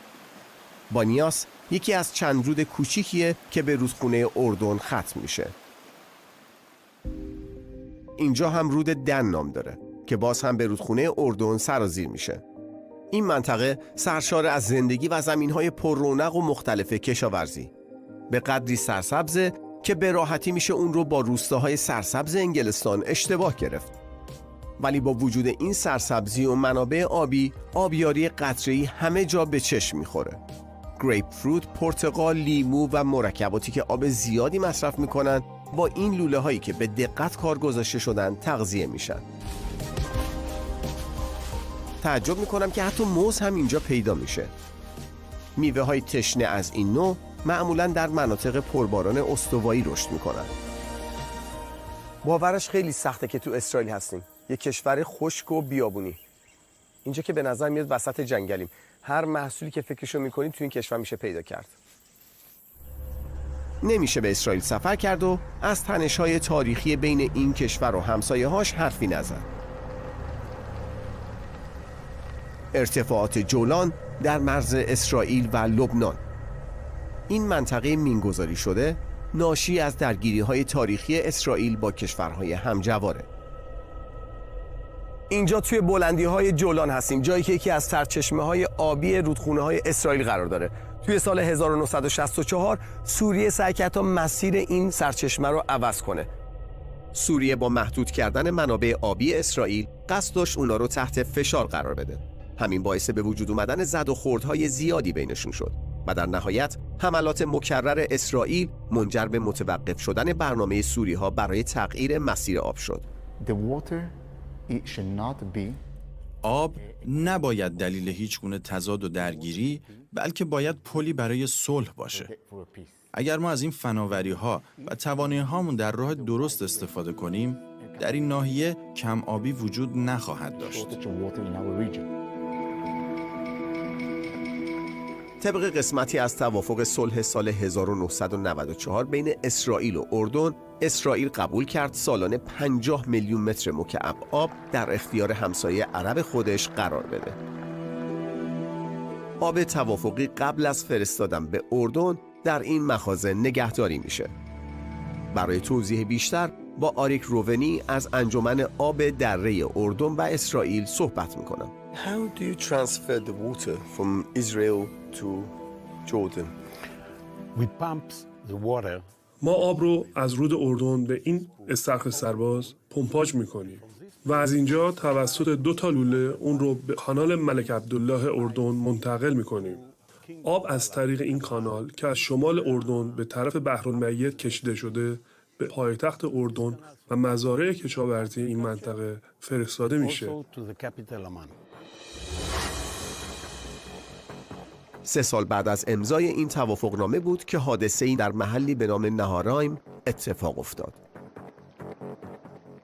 بانیاس یکی از چند رود کوچیکیه که به رودخونه اردن ختم میشه. اینجا هم رود دن نام داره که باز هم به رودخونه اردن سرازیر میشه. این منطقه سرشار از زندگی و زمینهای پر رونق و مختلف کشاورزی. به قدری سرسبزه که به راحتی میشه اون رو با روستاهای سرسبز انگلستان اشتباه گرفت. ولی با وجود این سرسبزی و منابع آبی، آبیاری قطره‌ای همه جا به چشم میخوره. گریپ فروت، پرتقال، لیمو و مرکباتی که آب زیادی مصرف میکنن با این لوله هایی که به دقت کار گذاشته شدن تغذیه میشن. تعجب میکنم که حتی موز هم اینجا پیدا میشه. میوه های تشنه از این نوع معمولاً در مناطق پرباران استوایی رشد میکنن. باورش خیلی سخته که تو اسرائیل هستیم، یک کشور خشک و بیابونی. اینجا که به نظر میاد وسط جنگلیم. هر محصولی که فکرشو میکنید تو این کشور میشه پیدا کرد. نمیشه به اسرائیل سفر کرد و از تنش‌های تاریخی بین این کشور و همسایه‌هاش حرفی نزد. ارتفاعات جولان در مرز اسرائیل و لبنان. این منطقه مینگذاری شده ناشی از درگیری‌های تاریخی اسرائیل با کشورهای همجواره. اینجا توی بلندی‌های جولان هستیم، جایی که یکی از سرچشمه‌های آبی رودخونه‌های اسرائیل قرار داره. توی سال 1964 سوریه سعی کرد تا مسیر این سرچشمه رو عوض کنه. سوریه با محدود کردن منابع آبی اسرائیل قصد داشت اونا رو تحت فشار قرار بده. همین باعث به وجود اومدن زد و خوردهای زیادی بینشون شد و در نهایت حملات مکرر اسرائیل منجر به متوقف شدن برنامه سوری‌ها برای تغییر مسیر آب شد. آب نباید دلیل هیچ گونه تضاد و درگیری، بلکه باید پلی برای صلح باشه. اگر ما از این فناوری‌ها و توانایی‌هامون در راه درست استفاده کنیم، در این ناحیه کم آبی وجود نخواهد داشت. طبق قسمتی از توافق صلح سال 1994 بین اسرائیل و اردن، اسرائیل قبول کرد سالانه 50 میلیون متر مکعب آب در اختیار همسایه عرب خودش قرار بده. آب توافقی قبل از فرستادن به اردن در این مخازن نگهداری میشه. برای توضیح بیشتر با آریک روونی از انجمن آب دره اردن و اسرائیل صحبت میکنم. How do you transfer the water from Israel to Jordan? We pump the water. ما آب رو از رود اردن به این استخر سرباز پمپاژ میکنیم و از اینجا توسط 2 لوله اون رو به کانال ملک عبدالله اردن منتقل میکنیم. آب از طریق این کانال که از شمال اردن به طرف بحرالمیت کشیده شده به پایتخت اردن و مزارع کشاورزی این منطقه فرستاده میشه. 3 سال بعد از امضای این توافقنامه بود که حادثه‌ای در محلی به نام نهارایم اتفاق افتاد.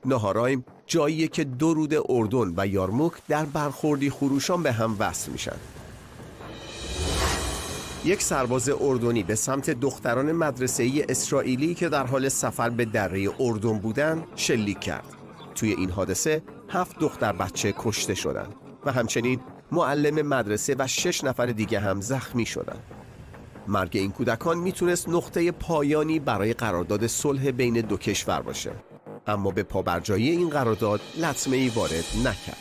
نهارایم جاییه که 2 رود اردن و یارموک در برخوردی خروشان به هم وصل میشن. یک سرباز اردنی به سمت دختران مدرسه‌ای اسرائیلی که در حال سفر به دره اردن بودند شلیک کرد. توی این حادثه 7 دختر بچه کشته شدند و همچنین معلم مدرسه و 6 نفر دیگه هم زخمی شدند. مرگ این کودکان میتونست نقطه پایانی برای قرارداد صلح بین دو کشور باشه، اما به پابرجایی این قرارداد لطمه‌ای وارد نکرد.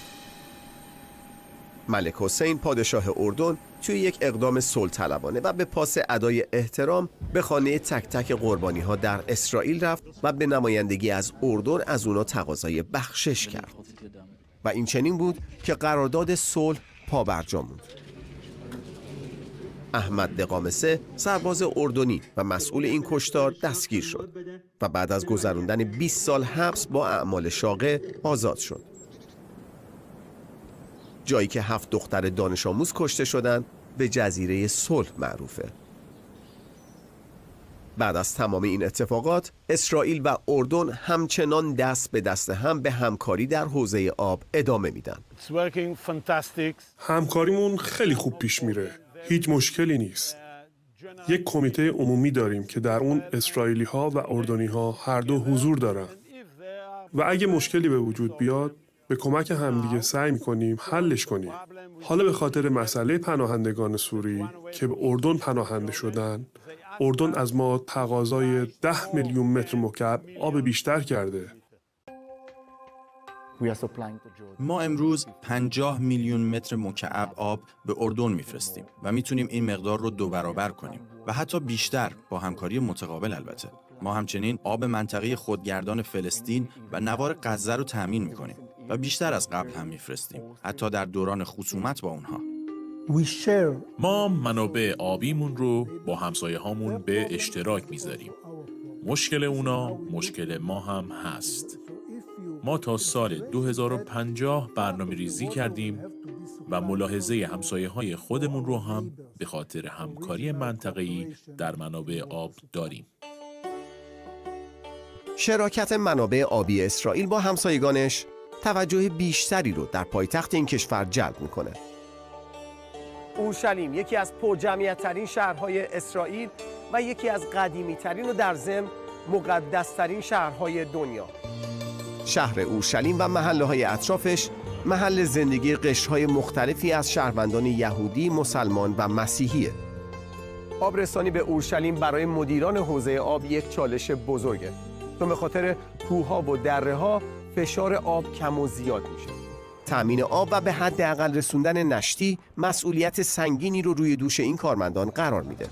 ملک حسین پادشاه اردن توی یک اقدام صلح‌طلبانه و به پاس ادای احترام به خانه تک تک قربانی‌ها در اسرائیل رفت و به نمایندگی از اردن از اونا تقاضای بخشش کرد و این چنین بود که قرارداد صلح پابرجا موند. احمد دقامسه سرباز اردنی و مسئول این کشتار دستگیر شد و بعد از گذراندن 20 سال حبس با اعمال شاقه آزاد شد. جایی که 7 دختر دانش آموز کشته شدند به جزیره صلح معروفه. بعد از تمام این اتفاقات، اسرائیل و اردن همچنان دست به دست هم به همکاری در حوزه آب ادامه میدن. همکاریمون خیلی خوب پیش میره. هیچ مشکلی نیست. یک کمیته عمومی داریم که در اون اسرائیلی ها و اردنی ها هر دو حضور دارن و اگه مشکلی به وجود بیاد به کمک همدیگه سعی میکنیم حلش کنیم. حالا به خاطر مسئله پناهندگان سوری که به اردن پناهنده شدن، اردن از ما تقاضای 10 میلیون متر مکعب آب بیشتر کرده. ما امروز 50 میلیون متر مکعب آب به اردن میفرستیم و میتونیم این مقدار رو 2 برابر کنیم و حتی بیشتر با همکاری متقابل. البته ما همچنین آب منطقه خودگردان فلسطین و نوار غزه رو تامین میکنیم و بیشتر از قبل هم میفرستیم، حتی در دوران خصومت با اونها. ما منابع آبیمون رو با همسایه هامون به اشتراک میذاریم. مشکل اونا مشکل ما هم هست. ما تا سال 2050 برنامه ریزی کردیم و ملاحظه همسایه های خودمون رو هم به خاطر همکاری منطقه‌ای در منابع آب داریم. شراکت منابع آبی اسرائیل با همسایگانش توجه بیشتری رو در پایتخت این کشور جلب میکنه. اورشلیم یکی از پرجمعیت‌ترین شهرهای اسرائیل و یکی از قدیمی‌ترین و در ضمن مقدس‌ترین شهرهای دنیا. شهر اورشلیم و محله‌های اطرافش محل زندگی قشرهای مختلفی از شهروندان یهودی، مسلمان و مسیحیه. آبرسانی به اورشلیم برای مدیران حوزه آب یک چالش بزرگه، چون به خاطر کوه‌ها و دره‌ها فشار آب کم و زیاد میشه. تأمین آب و به حداقل رسوندن نشتی مسئولیت سنگینی رو روی دوش این کارمندان قرار میده.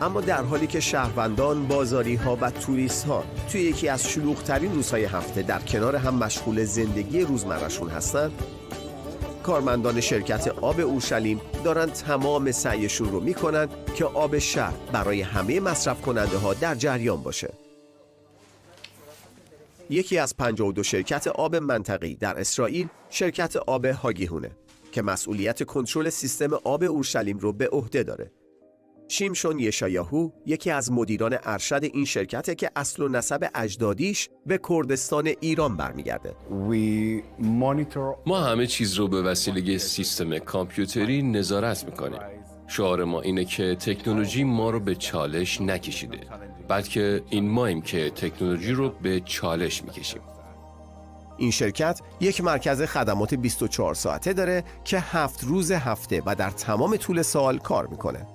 اما در حالی که شهروندان، بازاری‌ها و توریست‌ها توی یکی از شلوغ‌ترین روزهای هفته در کنار هم مشغول زندگی روزمره‌شون هستن، کارمندان شرکت آب اورشلیم دارن تمام سعیشون رو میکنن که آب شهر برای همه مصرف کننده ها در جریان باشه. یکی از 52 شرکت آب منطقه‌ای در اسرائیل شرکت آب هاگیهونه که مسئولیت کنترل سیستم آب اورشلیم رو به عهده داره. شیمشون یشایاهو یکی از مدیران ارشد این شرکته که اصل و نسب اجدادیش به کردستان ایران برمیگرده. ما همه چیز رو به وسیله سیستم کامپیوتری نظارت میکنیم. شعار ما اینه که تکنولوژی ما رو به چالش نکشیده، بلکه این ماییم که تکنولوژی رو به چالش میکشیم. این شرکت یک مرکز خدمات 24 ساعته داره که 7 روز هفته و در تمام طول سال کار میکنه.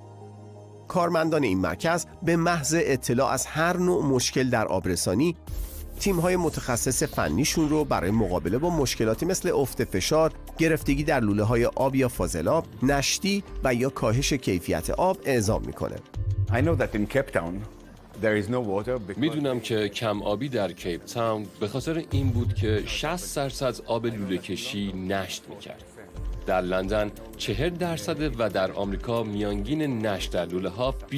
کارمندان این مرکز به محض اطلاع از هر نوع مشکل در آبرسانی، تیم‌های متخصص فنیشون رو برای مقابله با مشکلاتی مثل افت فشار، گرفتگی در لوله‌های آب یا فاضلاب، نشتی و یا کاهش کیفیت آب اعزام میکنه. میدونم که کم آبی در کیپ تاون به خاطر این بود که 60% آب لوله کشی نشت میکرد. در لندن 40% و در آمریکا میانگین نشت در لوله ها 20%.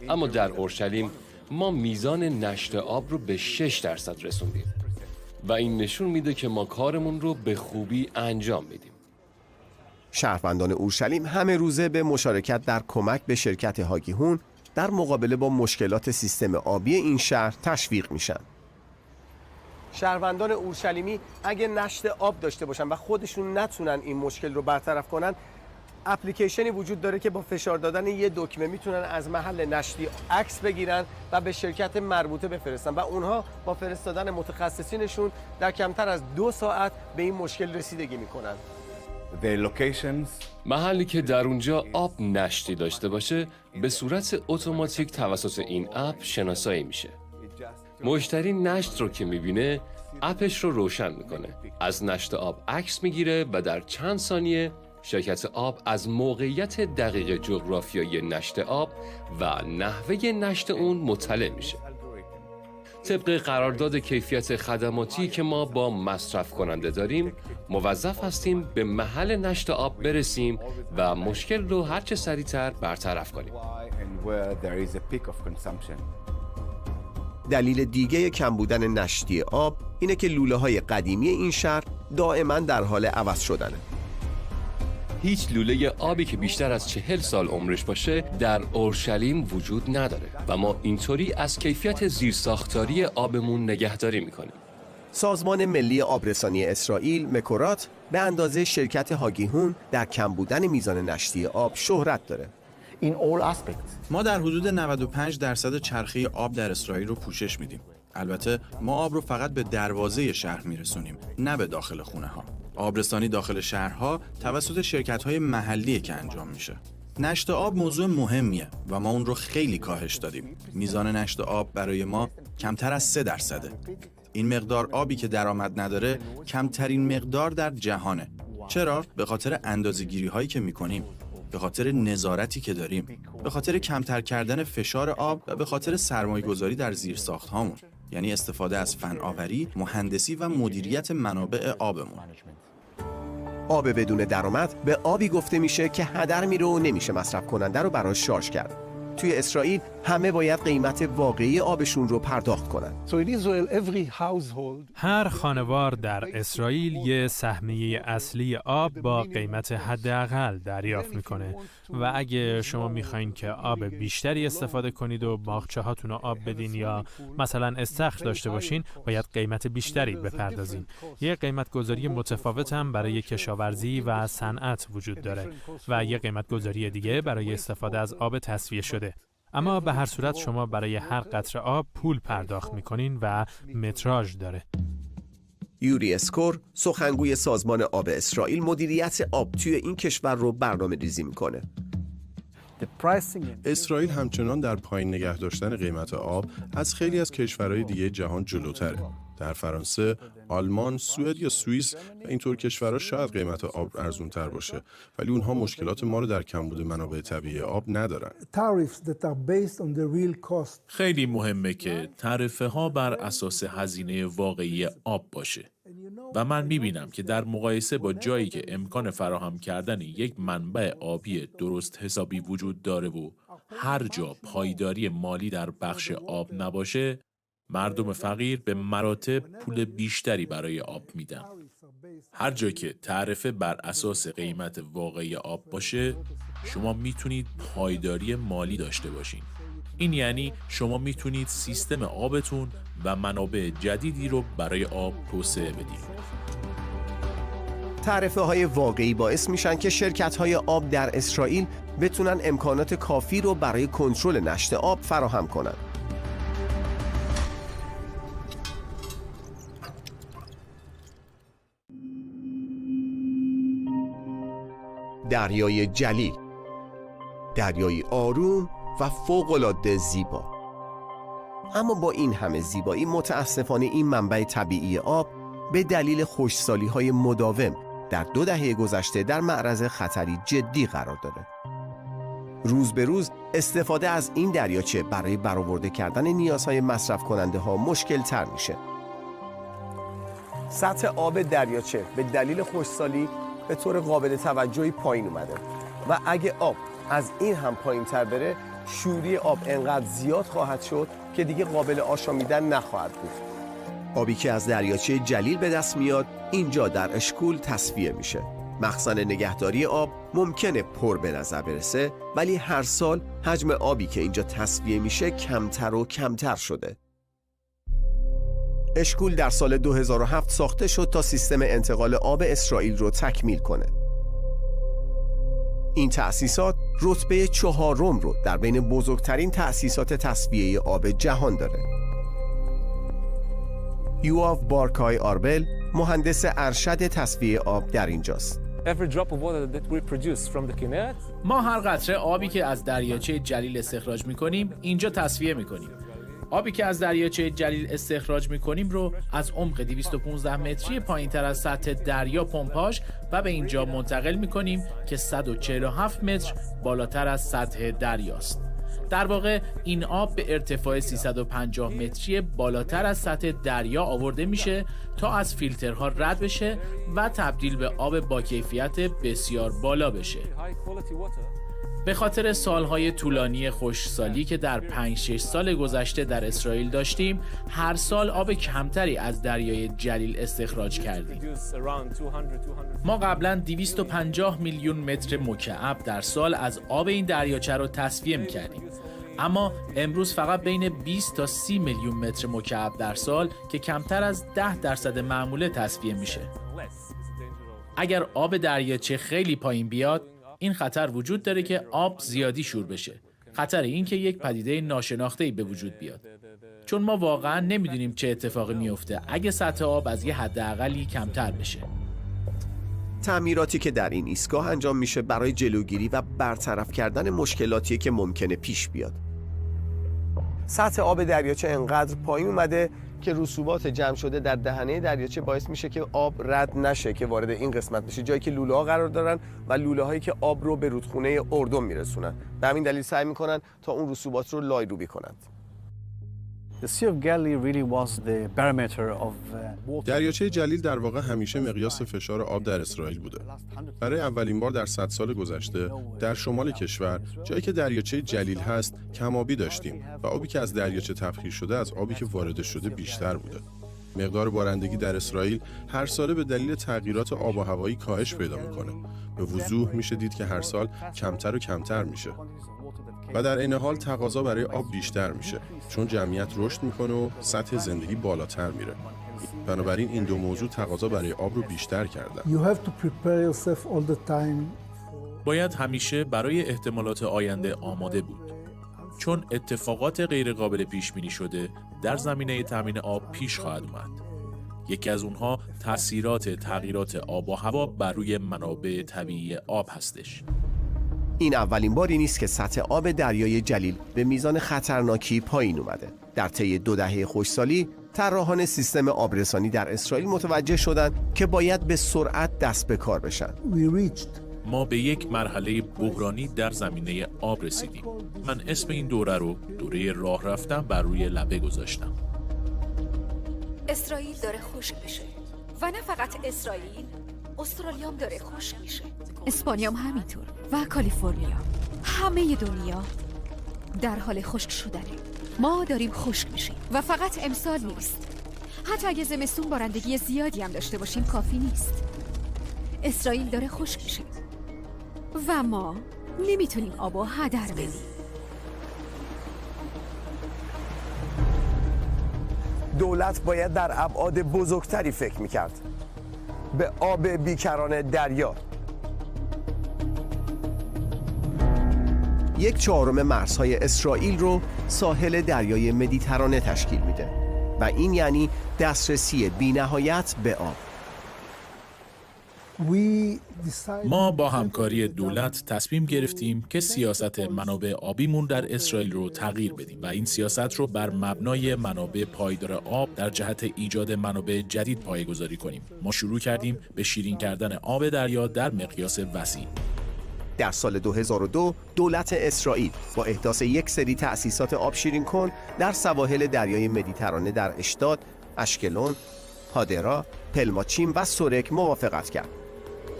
اما در اورشلیم ما میزان نشت آب رو به 6% رسوندیم و این نشون میده که ما کارمون رو به خوبی انجام میدیم. شهروندان اورشلیم همه روزه به مشارکت در کمک به شرکت هاگیهون در مقابله با مشکلات سیستم آبی این شهر تشویق میشن. شهروندان اورشلیمی اگه نشت آب داشته باشن و خودشون نتونن این مشکل رو برطرف کنن، اپلیکیشنی وجود داره که با فشار دادن یه دکمه میتونن از محل نشتی عکس بگیرن و به شرکت مربوطه بفرستن و اونها با فرستادن متخصصینشون در کمتر از 2 ساعت به این مشکل رسیدگی میکنن. محلی که در اونجا آب نشتی داشته باشه به صورت اتوماتیک توسط این اپ شناسایی میشه. مشتری نشت رو که میبینه اپش رو روشن میکنه، از نشت آب عکس میگیره و در چند ثانیه شرکت آب از موقعیت دقیق جغرافیایی نشت آب و نحوه نشت اون مطلع میشه. طبق قرارداد کیفیت خدماتی که ما با مصرف کننده داریم، موظف هستیم به محل نشت آب برسیم و مشکل رو هرچه سریعتر برطرف کنیم. دلیل دیگه کم بودن نشتی آب اینه که لوله‌های قدیمی این شهر دائما در حال عوض شدنه. هیچ لوله آبی که بیشتر از 40 سال عمرش باشه در اورشلیم وجود نداره و ما اینطوری از کیفیت زیرساختاری آبمون نگهداری میکنیم. سازمان ملی آبرسانی اسرائیل مکورات به اندازه شرکت هاگیهون در کم بودن میزان نشتی آب شهرت داره. ما در حدود 95% چرخه آب در اسرائیل رو پوشش میدیم. البته ما آب رو فقط به دروازه شهر میرسونیم، نه به داخل خونه ها. آبرسانی داخل شهرها توسط شرکت‌های محلیه که انجام میشه. نشت آب موضوع مهمیه و ما اون رو خیلی کاهش دادیم. میزان نشت آب برای ما کمتر از 3%. این مقدار آبی که درآمد نداره کمترین مقدار در جهانه. چرا؟ به خاطر اندازه‌گیری‌هایی که می‌کنیم، به خاطر نظارتی که داریم، به خاطر کمتر کردن فشار آب و به خاطر سرمایه‌گذاری در زیرساخت‌هامون. یعنی استفاده از فناوری، مهندسی و مدیریت منابع آبمون. آب بدون درآمد به آبی گفته میشه که هدر میره و نمیشه مصرف کننده رو براش شارژ کرد. توی اسرائیل همه باید قیمت واقعی آبشون رو پرداخت کنن. هر خانوار در اسرائیل یه سهمیه اصلی آب با قیمت حداقل دریافت میکنه و اگه شما میخواین که آب بیشتری استفاده کنید و باغچه هاتون رو آب بدین یا مثلا استخر داشته باشین، باید قیمت بیشتری بپردازین. یه قیمت گذاری متفاوت هم برای کشاورزی و صنعت وجود داره و یه قیمت گذاری دیگه برای استفاده از آب تصفیه شده. اما به هر صورت شما برای هر قطره آب پول پرداخت میکنین و متراژ داره. یوری اسکور، سخنگوی سازمان آب اسرائیل، مدیریت آب توی این کشور رو برنامه ریزی میکنه. اسرائیل همچنان در پایین نگه داشتن قیمت آب از خیلی از کشورهای دیگه جهان جلوتره. در فرانسه، آلمان، سوئد یا سوئیس و اینطور کشورها شاید قیمت آب ارزونتر باشه، ولی اونها مشکلات ما رو در کمبود منابع طبیعی آب ندارن. خیلی مهمه که تعرفه ها بر اساس هزینه واقعی آب باشه. و من میبینم که در مقایسه با جایی که امکان فراهم کردن یک منبع آبی درست حسابی وجود داره و هر جا پایداری مالی در بخش آب نباشه، مردم فقیر به مراتب پول بیشتری برای آب میدن. هر جا که تعرفه بر اساس قیمت واقعی آب باشه، شما میتونید پایداری مالی داشته باشین. این یعنی شما میتونید سیستم آبتون و منابع جدیدی رو برای آب توسعه بدید. تعرفه های واقعی باعث میشن که شرکت های آب در اسرائیل بتونن امکانات کافی رو برای کنترل نشت آب فراهم کنن. دریای جلیل، دریای آروم و فوق‌العاده زیبا. اما با این همه زیبایی، متاسفانه این منبع طبیعی آب به دلیل خشکسالی‌های مداوم در 2 دهه گذشته در معرض خطری جدی قرار داره. روز به روز استفاده از این دریاچه برای برآورده کردن نیازهای مصرف کننده ها مشکل تر میشه. سطح آب دریاچه به دلیل خشکسالی به طور قابل توجهی پایین اومده و اگه آب از این هم پایین تر بره، شوری آب انقدر زیاد خواهد شد که دیگه قابل آشامیدن نخواهد بود. آبی که از دریاچه جلیل به دست میاد اینجا در اشکول تصفیه میشه. مخزن نگهداری آب ممکنه پر به نظر برسه، ولی هر سال حجم آبی که اینجا تصفیه میشه کمتر و کمتر شده. اشکول در سال 2007 ساخته شد تا سیستم انتقال آب اسرائیل رو تکمیل کنه. این تأسیسات رتبه 4 رو در بین بزرگترین تأسیسات تصفیه آب جهان داره. یواو بارکای آربل مهندس ارشد تصفیه آب در اینجاست. ما هر قطره آبی که از دریاچه جلیل استخراج می‌کنیم اینجا تصفیه می‌کنیم. آبی که از دریاچه جلیل استخراج می‌کنیم رو از عمق 215 متری پایین‌تر از سطح دریا پمپاژ و به اینجا منتقل می‌کنیم که 147 متر بالاتر از سطح دریاست. در واقع این آب به ارتفاع 350 متری بالاتر از سطح دریا آورده میشه تا از فیلترها رد بشه و تبدیل به آب با کیفیت بسیار بالا بشه. به خاطر سالهای طولانی خشکسالی که در 5-6 سال گذشته در اسرائیل داشتیم، هر سال آب کمتری از دریای جلیل استخراج کردیم. ما قبلا 250 میلیون متر مکعب در سال از آب این دریاچه رو تصفیه می‌کردیم. اما امروز فقط بین 20 تا 30 میلیون متر مکعب در سال که کمتر از 10% معموله تصفیه میشه. اگر آب دریاچه خیلی پایین بیاد، این خطر وجود داره که آب زیادی شور بشه. خطر این که یک پدیده ناشناخته‌ای به وجود بیاد. چون ما واقعا نمیدونیم چه اتفاقی میفته اگه سطح آب از یه حداقلی کمتر بشه. تعمیراتی که در این ایستگاه انجام میشه برای جلوگیری و برطرف کردن مشکلاتی که ممکنه پیش بیاد. سطح آب دریاچه انقدر پایین اومده که رسوبات جمع شده در دهنه دریاچه باعث میشه که آب رد نشه که وارد این قسمت بشه، جایی که لوله ها قرار دارن و لوله هایی که آب رو به رودخونه اردن میرسونن. به همین دلیل سعی میکنن تا اون رسوبات رو لایروبی کنند. دریاچه جلیل در واقع همیشه مقیاس فشار آب در اسرائیل بوده. برای اولین بار در 100 سال گذشته در شمال کشور، جایی که دریاچه جلیل هست، کم‌آبی داشتیم و آبی که از دریاچه تبخیر شده از آبی که وارد شده بیشتر بوده. مقدار بارندگی در اسرائیل هر ساله به دلیل تغییرات آب و هوایی کاهش پیدا می‌کنه. به وضوح میشه دید که هر سال کمتر و کمتر میشه. و در این حال تقاضا برای آب بیشتر میشه چون جمعیت رشد میکنه و سطح زندگی بالاتر میره. بنابراین این دو موضوع تقاضا برای آب رو بیشتر کردن. باید همیشه برای احتمالات آینده آماده بود. چون اتفاقات غیر قابل پیش بینی شده در زمینه تامین آب پیش خواهد اومد. یکی از اونها تاثیرات تغییرات آب و هوا بر روی منابع طبیعی آب هستش. این اولین باری نیست که سطح آب دریای جلیل به میزان خطرناکی پایین اومده. در طی 2 دهه خشکسالی، طراحان سیستم آبرسانی در اسرائیل متوجه شدند که باید به سرعت دست به کار بشن. ما به یک مرحله بحرانی در زمینه آب رسیدیم. من اسم این دوره رو دوره راه رفتن بر روی لبه گذاشتم. اسرائیل داره خشک میشه و نه فقط اسرائیل، استرالیا هم داره خشک میشه. اسپانیا هم همینطور و کالیفرنیا. همه دنیا در حال خشک شدنه. ما داریم خشک میشیم و فقط امسال نیست. حتی اگه زمستون بارندگی زیادی هم داشته باشیم کافی نیست. اسرائیل داره خشک میشه و ما نمیتونیم آبو هدر بدیم. دولت باید در ابعاد بزرگتری فکر میکرد. به آب بیکران دریا. 1/4 مرزهای اسرائیل رو ساحل دریای مدیترانه تشکیل میده و این یعنی دسترسی بی‌نهایت به آب. ما با همکاری دولت تصمیم گرفتیم که سیاست منابع آبیمون در اسرائیل رو تغییر بدیم و این سیاست رو بر مبنای منابع پایدار آب در جهت ایجاد منابع جدید پایه‌گذاری کنیم. ما شروع کردیم به شیرین کردن آب دریا در مقیاس وسیع. در سال 2002 دولت اسرائیل با احداث یک سری تأسیسات آبشیرین کن در سواحل دریای مدیترانه در اشتاد، اشکلون، هادرا، پلماچیم و سورک موافقت کرد.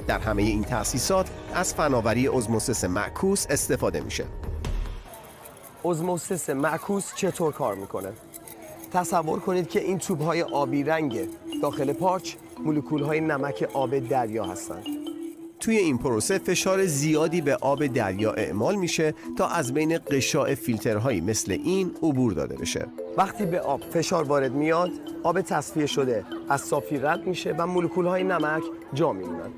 در همه این تأسیسات از فناوری ازموسیس معکوس استفاده میشه. ازموسیس معکوس چطور کار میکنه؟ تصور کنید که این توب‌های آبی رنگ داخل پارچ مولکول‌های نمک آب دریا هستند. توی این پروسه فشار زیادی به آب دریا اعمال میشه تا از بین قشاع فیلترهایی مثل این عبور داده بشه. وقتی به آب فشار وارد میاد، آب تصفیه شده از صافی رد میشه و مولکول‌های نمک جا میمونن.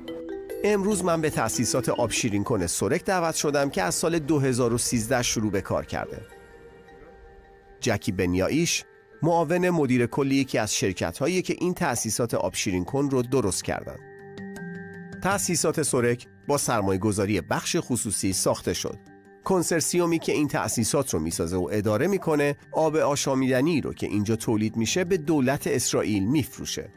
امروز من به تأسیسات آب شیرین کن سرک دعوت شدم که از سال 2013 شروع به کار کرده. جکی بنیاییش معاون مدیر کلی یکی از شرکت‌هایی که این تأسیسات آب شیرین کن رو درست کردن. تأسیسات سرک با سرمایه‌گذاری بخش خصوصی ساخته شد. کنسرسیومی که این تأسیسات رو میسازه و اداره میکنه آب آشامیدنی رو که اینجا تولید میشه به دولت اسرائیل میفروشه.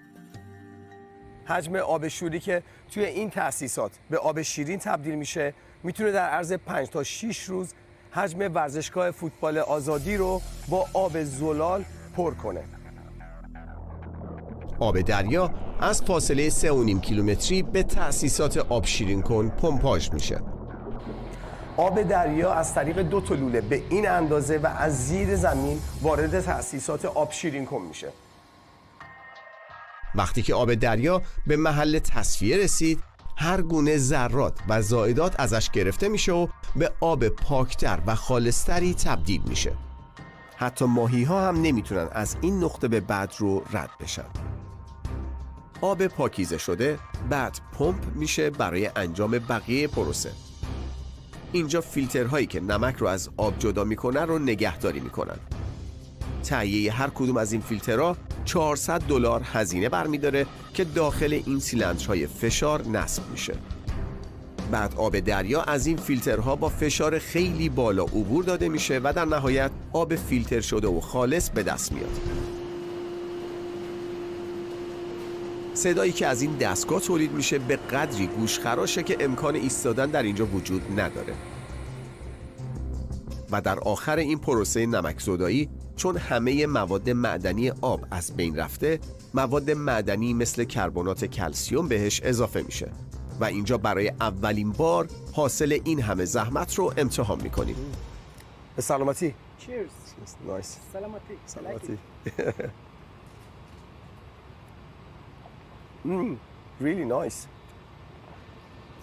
حجم آب شوری که توی این تأسیسات به آب شیرین تبدیل میشه میتونه در عرض 5 تا 6 روز حجم ورزشگاه فوتبال آزادی رو با آب زلال پر کنه. آب دریا از فاصله 3.5 کیلومتری به تأسیسات آب شیرین کن پمپاژ میشه. آب دریا از طریق 2 تا لوله به این اندازه و از زیر زمین وارد تأسیسات آب شیرین کن میشه. وقتی که آب دریا به محل تصفیه رسید، هر گونه ذرات و زائدات ازش گرفته میشه و به آب پاکتر و خالصتری تبدیل میشه. حتی ماهی ها هم نمیتونن از این نقطه به بعد رو رد بشن. آب پاکیزه شده بعد پمپ میشه برای انجام بقیه پروسه. اینجا فیلترهایی که نمک رو از آب جدا میکنن رو نگهداری میکنن. تهیه هر کدوم از این فیلترها $400 هزینه برمیداره که داخل این سیلندرهای فشار نصب میشه. بعد آب دریا از این فیلترها با فشار خیلی بالا عبور داده میشه و در نهایت آب فیلتر شده و خالص به دست میاد. صدایی که از این دستگاه تولید میشه به قدری گوشخراشه که امکان ایستادن در اینجا وجود نداره. و در آخر این پروسه نمکزدایی، چون همه مواد معدنی آب از بین رفته، مواد معدنی مثل کربنات کلسیم بهش اضافه میشه و اینجا برای اولین بار حاصل این همه زحمت رو امتحان میکنیم. به سلامتی. Cheers. Nice. سلامتی. Really nice.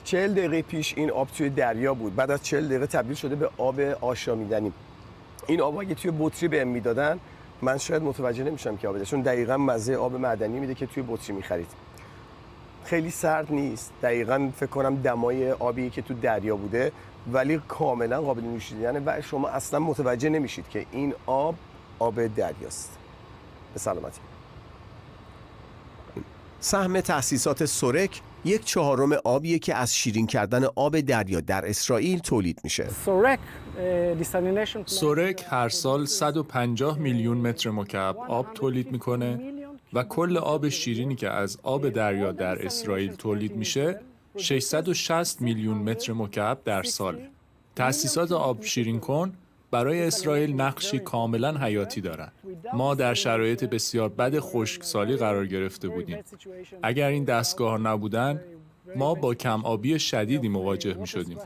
40 دقیقه پیش این آب توی دریا بود. بعد از 40 دقیقه تبدیل شده به آب آشامیدنی. این آب اگه توی بطری بهم میدادن من شاید متوجه نمیشم که آبه، چون دقیقاً مزه آب معدنی میده که توی بطری میخرید. خیلی سرد نیست. دقیقاً فکر کنم دمای آبی که تو دریا بوده، ولی کاملا قابل نوشیدنه و شما اصلا متوجه نمیشید که این آب دریاست. به سلامتی. سهم تأسیسات سرک 1/4 آبیه که از شیرین کردن آب دریا در اسرائیل تولید میشه. سرک هر سال 150 میلیون متر مکعب آب تولید میکنه و کل آب شیرینی که از آب دریا در اسرائیل تولید میشه 660 میلیون متر مکعب در سال. تأسیسات آب شیرین کن برای اسرائیل نقشی کاملا حیاتی دارند. ما در شرایط بسیار بد خشکسالی قرار گرفته بودیم. اگر این دستگاه نبودن، ما با کم آبی شدیدی مواجه می شدیم.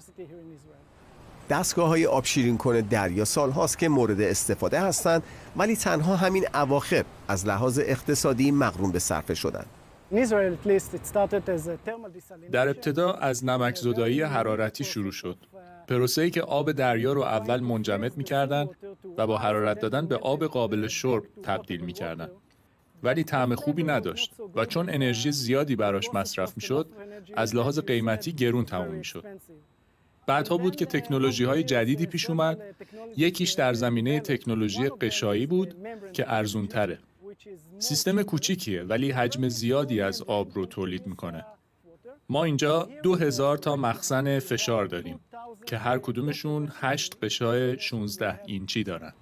دستگاه‌های آب شیرین کن دریا سال هاست که مورد استفاده هستند، ولی تنها همین اواخر از لحاظ اقتصادی مغروم به صرفه شدند. در ابتدا از نمکزدایی حرارتی شروع شد. پروسه‌ای که آب دریا رو اول منجمد می‌کردن و با حرارت دادن به آب قابل شرب تبدیل می‌کردن. ولی طعم خوبی نداشت و چون انرژی زیادی براش مصرف می‌شد، از لحاظ قیمتی گرون تموم می‌شد. بعدها بود که تکنولوژی‌های جدیدی پیش اومد. یکیش در زمینه تکنولوژی قشایی بود که ارزان‌تره. سیستم کوچیکیه ولی حجم زیادی از آب رو تولید می‌کنه. ما اینجا 2000 تا مخزن فشار داریم که هر کدومشون 8 قشای 16 اینچی دارن.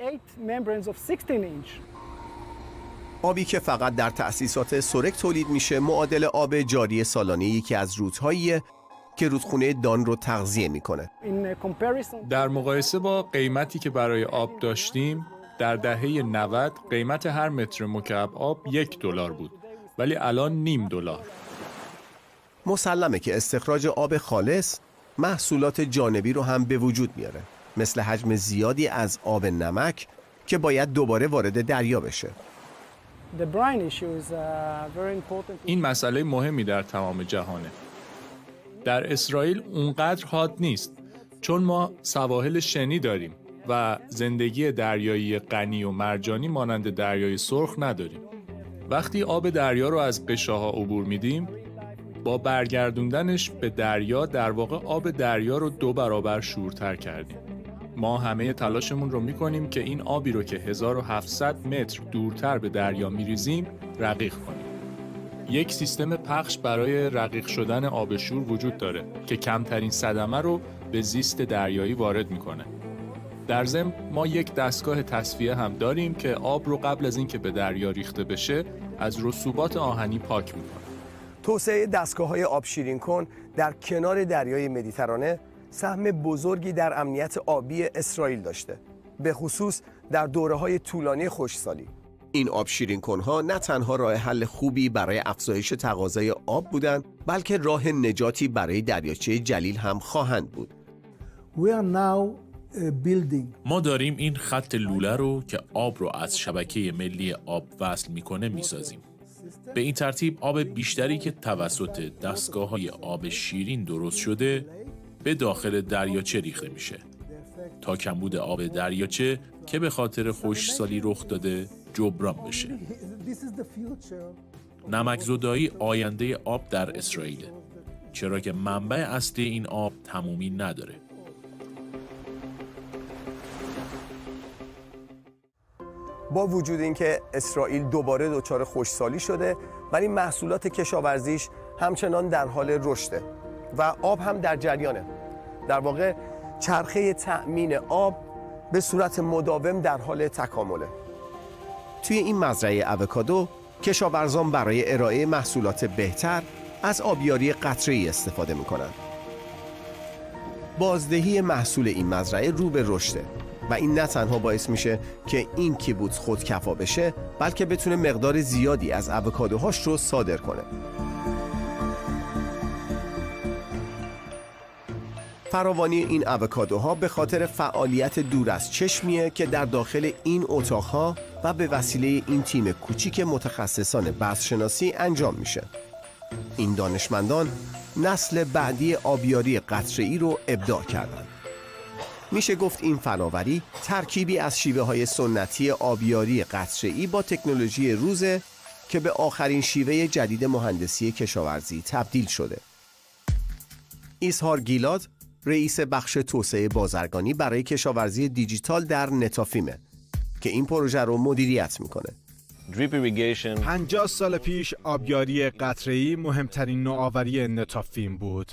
آبی که فقط در تأسیسات سرک تولید میشه معادل آب جاری سالانه یکی از رودهاییه که رودخونه دان رو تغذیه میکنه. در مقایسه با قیمتی که برای آب داشتیم، در دهه 90 قیمت هر متر مکعب آب $1 بود، ولی الان $0.5. مسلمه که استخراج آب خالص محصولات جانبی رو هم به وجود میاره، مثل حجم زیادی از آب نمک که باید دوباره وارد دریا بشه. این مسئله مهمی در تمام جهانه. در اسرائیل اونقدر حاد نیست، چون ما سواحل شنی داریم و زندگی دریایی غنی و مرجانی مانند دریای سرخ نداریم. وقتی آب دریا رو از قشاها عبور میدیم، با برگردوندنش به دریا در واقع آب دریا رو 2 برابر شورتر کردیم. ما همه تلاشمون رو میکنیم که این آبی رو که 1700 متر دورتر به دریا میریزیم رقیق کنیم. یک سیستم پخش برای رقیق شدن آب شور وجود داره که کمترین صدمه رو به زیست دریایی وارد میکنه. در ضمن ما یک دستگاه تصفیه هم داریم که آب رو قبل از اینکه به دریا ریخته بشه از رسوبات آهنی پاک میکنه. توسعه دستگاه‌های آب شیرین کن در کنار دریای مدیترانه سهم بزرگی در امنیت آبی اسرائیل داشته، به خصوص در دوره‌های طولانی خشکسالی. این آب شیرین کن‌ها نه تنها راه حل خوبی برای افزایش تقاضای آب بودند، بلکه راه نجاتی برای دریاچه جلیل هم خواهند بود. ما داریم این خط لوله رو که آب رو از شبکه ملی آب وصل میکنه میسازیم. به این ترتیب آب بیشتری که توسط دستگاه‌های آب شیرین درست شده به داخل دریاچه ریخته میشه تا کمبود آب دریاچه که به خاطر خشکسالی رخ داده جبران بشه. نمکزدایی آینده آب در اسرائیل، چرا که منبع اصلی این آب تمومی نداره. با وجود اینکه اسرائیل دوباره دچار خشکسالی شده، ولی محصولات کشاورزیش همچنان در حال رشده و آب هم در جریانه. در واقع چرخه تأمین آب به صورت مداوم در حال تکامله. توی این مزرعه اوکادو کشاورزان برای ارائه محصولات بهتر از آبیاری قطره‌ای استفاده می‌کنند. بازدهی محصول این مزرعه رو به رشده و این نه تنها باعث میشه که این کیبوتس خودکفا بشه، بلکه بتونه مقدار زیادی از اوکادوهاش رو صادر کنه. فراوانی این اوکادوها به خاطر فعالیت دور از چشمیه که در داخل این اتاقها و به وسیله این تیم کوچیک متخصصان بذرشناسی انجام میشه. این دانشمندان نسل بعدی آبیاری قطره‌ای رو ابداع کردند. میشه گفت این فناوری ترکیبی از شیوه‌های سنتی آبیاری قطره‌ای با تکنولوژی روزه که به آخرین شیوه جدید مهندسی کشاورزی تبدیل شده. ایسهار گیلاد رئیس بخش توسعه بازرگانی برای کشاورزی دیجیتال در نتافیمه که این پروژه رو مدیریت میکنه. 50 سال پیش آبیاری قطره‌ای مهمترین نوآوری نتافیم بود.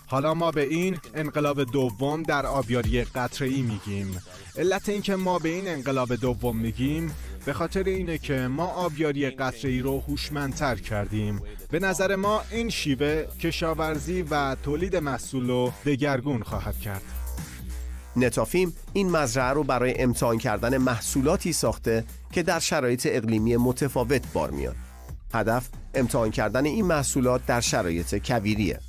حالا ما به این انقلاب دوم در آبیاری قطره‌ای میگیم. علت این که ما به این انقلاب دوم میگیم به خاطر اینه که ما آبیاری قطره‌ای رو هوشمندتر کردیم. به نظر ما این شیوه کشاورزی و تولید محصول رو دگرگون خواهد کرد. نتافیم این مزرعه رو برای امتحان کردن محصولاتی ساخته که در شرایط اقلیمی متفاوت بار میاد. هدف امتحان کردن این محصولات در شرایط کویریه.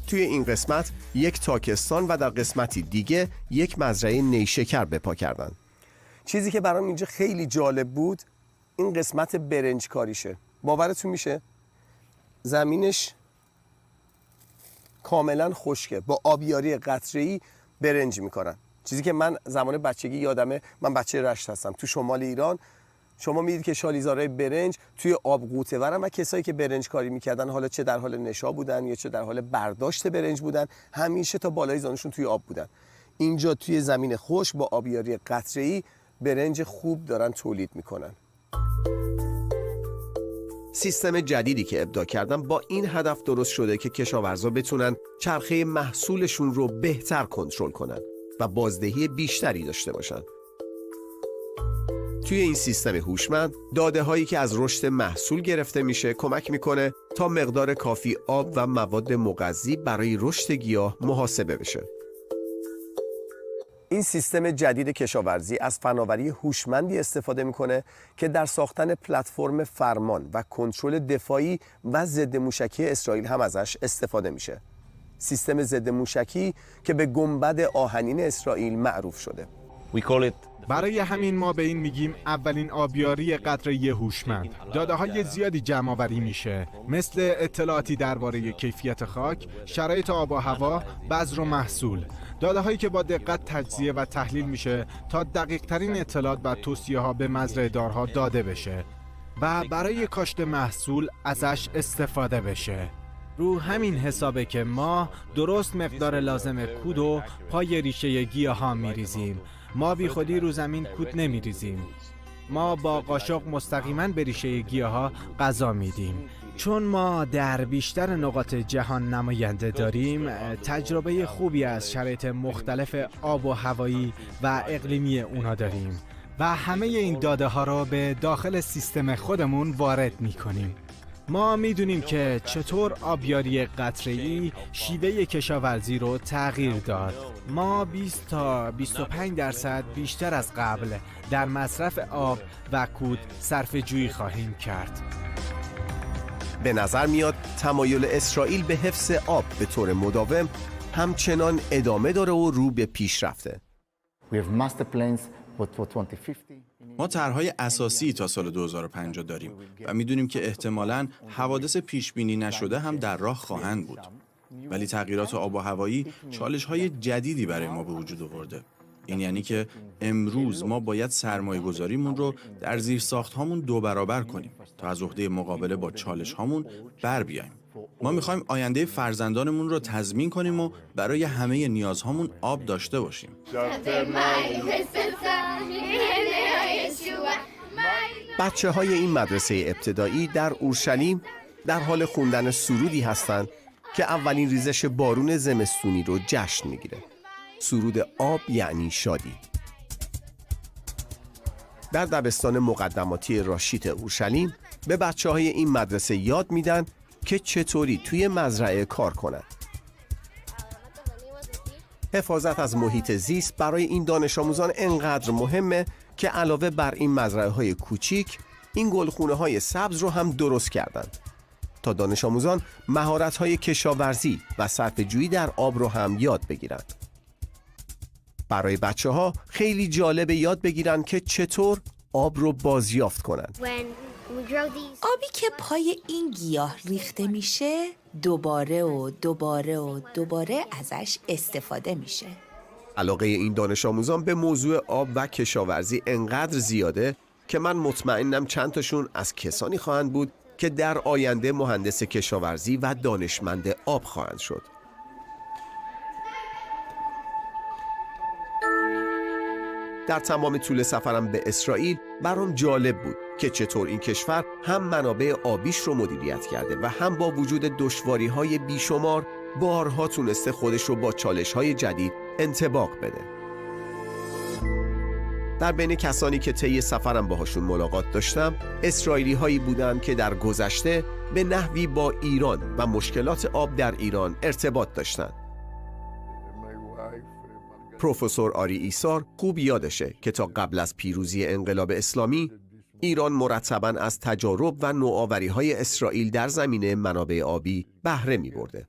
توی این قسمت یک تاکستان و در قسمتی دیگه یک مزرعه نیشکر بپا کردن. چیزی که برام اینجا خیلی جالب بود این قسمت برنج کاریشه. باورتون میشه؟ زمینش کاملا خشکه، با آبیاری قطره‌ای برنج میکنن. چیزی که من زمان بچگی یادمه، من بچه رشت هستم، تو شمال ایران شما میدید که شالیزارای برنج توی آب غوطه ورن و کسایی که برنج کاری میکردن، حالا چه در حال نشا بودن یا چه در حال برداشت برنج بودن، همیشه تا بالای زانوشون توی آب بودن. اینجا توی زمین خشک با آبیاری قطره‌ای برنج خوب دارن تولید میکنن. سیستم جدیدی که ابداع کردن با این هدف درست شده که کشاورزا بتونن چرخه محصولشون رو بهتر کنترل کنن و بازدهی بیشتری داشته باشن. توی این سیستم هوشمند داده هایی که از رشد محصول گرفته میشه کمک میکنه تا مقدار کافی آب و مواد مغذی برای رشد گیاه محاسبه بشه. این سیستم جدید کشاورزی از فناوری هوشمندی استفاده میکنه که در ساختن پلتفرم فرمان و کنترل دفاعی و ضد موشکی اسرائیل هم ازش استفاده میشه. سیستم ضد موشکی که به گنبد آهنین اسرائیل معروف شده. برای همین ما به این میگیم اولین آبیاری قطره‌ای هوشمند. داده‌های زیادی جمع آوری میشه، مثل اطلاعاتی درباره کیفیت خاک، شرایط آب و هوا، بذر و محصول. داده‌هایی که با دقت تجزیه و تحلیل میشه تا دقیق‌ترین اطلاعات و توصیه‌ها به مزرعه‌دارها داده بشه. و برای کاشت محصول ازش استفاده بشه. رو همین حسابه که ما درست مقدار لازم کود و پای ریشه گیاها میریزیم. ما بی خودی رو زمین کود نمیریزیم. ما با قاشق مستقیما به ریشه گیاها غذا میدیم. چون ما در بیشتر نقاط جهان نماینده داریم، تجربه خوبی از شرایط مختلف آب و هوایی و اقلیمی اونا داریم و همه این داده ها رو به داخل سیستم خودمون وارد میکنیم. ما میدونیم که چطور آبیاری قطره‌ای شیوه کشاورزی رو تغییر داد. ما 20 تا 25% بیشتر از قبل در مصرف آب و کود صرف جویی خواهیم کرد. به نظر میاد تمایل اسرائیل به حفظ آب به طور مداوم همچنان ادامه داره و رو به پیش رفته. ما طرح‌های اساسی تا سال 2050 داریم و میدونیم که احتمالاً حوادث پیش بینی نشده هم در راه خواهند بود. ولی تغییرات آب و هوایی چالش‌های جدیدی برای ما به وجود آورده. این یعنی که امروز ما باید سرمایه‌گذاریمون رو در زیرساخت‌هامون 2 برابر کنیم تا از عهده مقابله با چالش‌هامون بر بیایم. ما می‌خوایم آینده فرزندانمون رو تضمین کنیم و برای همه نیازهامون آب داشته باشیم. بچه‌های این مدرسه ابتدایی در اورشلیم در حال خوندن سرودی هستند که اولین ریزش بارون زمستونی رو جشن می‌گیره. سرود آب یعنی شادی. در دبستان مقدماتی راشیت اورشلیم به بچه‌های این مدرسه یاد میدن که چطوری توی مزرعه کار کنند. حفاظت از محیط زیست برای این دانش آموزان انقدر مهمه که علاوه بر این مزرعه‌های کوچیک، این گلخونه‌های سبز رو هم درست کردن تا دانش آموزان مهارت‌های کشاورزی و صرفه‌جویی در آب رو هم یاد بگیرن. برای بچه‌ها خیلی جالبه یاد بگیرن که چطور آب رو بازیافت کنن. آبی که پای این گیاه ریخته میشه دوباره و دوباره و دوباره ازش استفاده میشه. علاقه این دانش آموزان به موضوع آب و کشاورزی انقدر زیاده که من مطمئنم چند تاشون از کسانی خواهند بود که در آینده مهندس کشاورزی و دانشمند آب خواهند شد. در تمام طول سفرم به اسرائیل برام جالب بود که چطور این کشور هم منابع آبیش رو مدیریت کرده و هم با وجود دشواری‌های بیشمار بارها تونسته خودش رو با چالش‌های جدید انطباق بده. در بین کسانی که طی سفرم باهاشون ملاقات داشتم، اسرائیلی هایی بودن که در گذشته به نحوی با ایران و مشکلات آب در ایران ارتباط داشتند. پروفسور آری ایسار خوب یادشه که تا قبل از پیروزی انقلاب اسلامی ایران مرتباً از تجارب و نوآوری‌های اسرائیل در زمینه منابع آبی بهره می‌برده.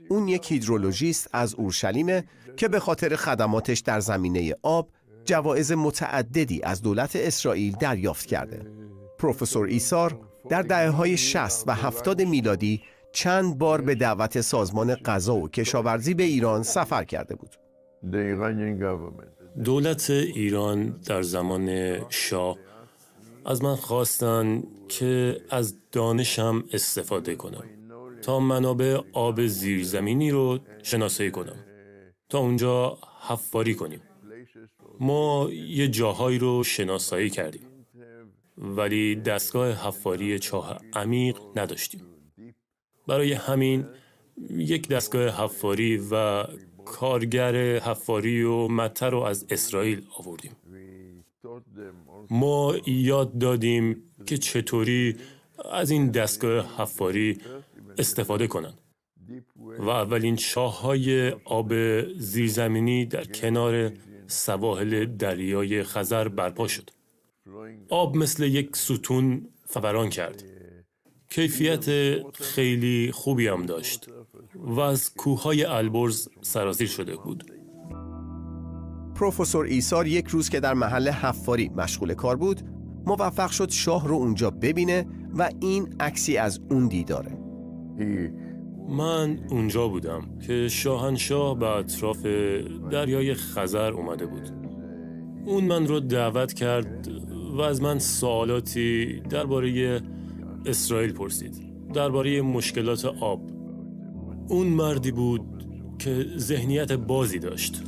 اون یک هیدرولوژیست از اورشلیمه که به خاطر خدماتش در زمینه آب جوایز متعددی از دولت اسرائیل دریافت کرده. پروفسور ایسار در دهه‌های 60 و 70 میلادی چند بار به دعوت سازمان غذا و کشاورزی به ایران سفر کرده بود. دولت ایران در زمان شاه از من خواستن که از دانشم استفاده کنم تا منابع آب زیرزمینی رو شناسایی کنم، تا اونجا حفاری کنیم. ما یه جاهایی رو شناسایی کردیم ولی دستگاه حفاری چاه عمیق نداشتیم. برای همین یک دستگاه حفاری و کارگر حفاری و مته رو از اسرائیل آوردیم. ما یاد دادیم که چطوری از این دستگاه حفاری استفاده کنن و اولین چاه‌های آب زیرزمینی در کنار سواحل دریای خزر برپا شد. آب مثل یک ستون فوران کرد. کیفیت خیلی خوبی هم داشت و از کوههای البرز سرازیر شده بود. پروفسور ایسار یک روز که در محل حفاری مشغول کار بود، موفق شد شاه رو اونجا ببینه و این عکسی از اون دیداره. من اونجا بودم که شاهنشاه به اطراف دریای خزر اومده بود. اون من رو دعوت کرد و از من سوالاتی درباره اسرائیل پرسید، درباره مشکلات آب. اون مردی بود که ذهنیت بازی داشت.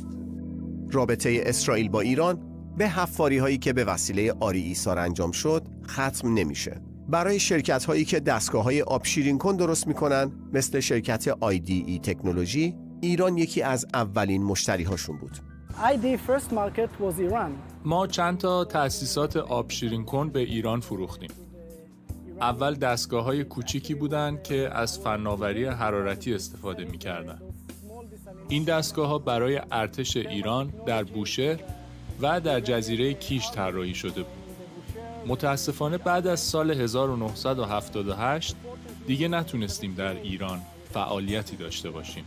رابطه اسرائیل با ایران به حفاری هایی که به وسیله آری ایثار انجام شد ختم نمیشه. برای شرکت هایی که دستگاه های آب شیرین کن درست میکنن مثل شرکت IDE تکنولوژی، ایران یکی از اولین مشتری هاشون بود. ما چند تا تأسیسات آب شیرین کن به ایران فروختیم. اول دستگاه‌های کوچیکی بودن که از فناوری حرارتی استفاده می‌کردن. این دستگاه‌ها برای ارتش ایران در بوشهر و در جزیره کیش طراحی شده بود. متاسفانه بعد از سال 1978 دیگه نتونستیم در ایران فعالیتی داشته باشیم.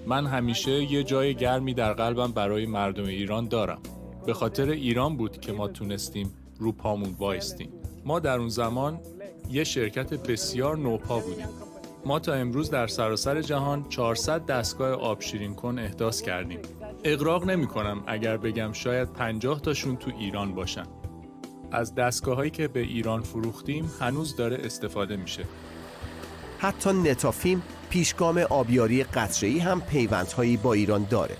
من همیشه یه جای گرمی در قلبم برای مردم ایران دارم. به خاطر ایران بود که ما تونستیم رو پامون وایستیم. ما در اون زمان یه شرکت بسیار نوپا بودیم. ما تا امروز در سراسر جهان 400 دستگاه آب شیرین کن احداث کردیم. اغراق نمی کنم اگر بگم شاید 50 تاشون تو ایران باشن. از دستگاهایی که به ایران فروختیم هنوز داره استفاده میشه. حتی نتافیم پیشگام آبیاری قطره‌ای هم پیوندهایی با ایران داره.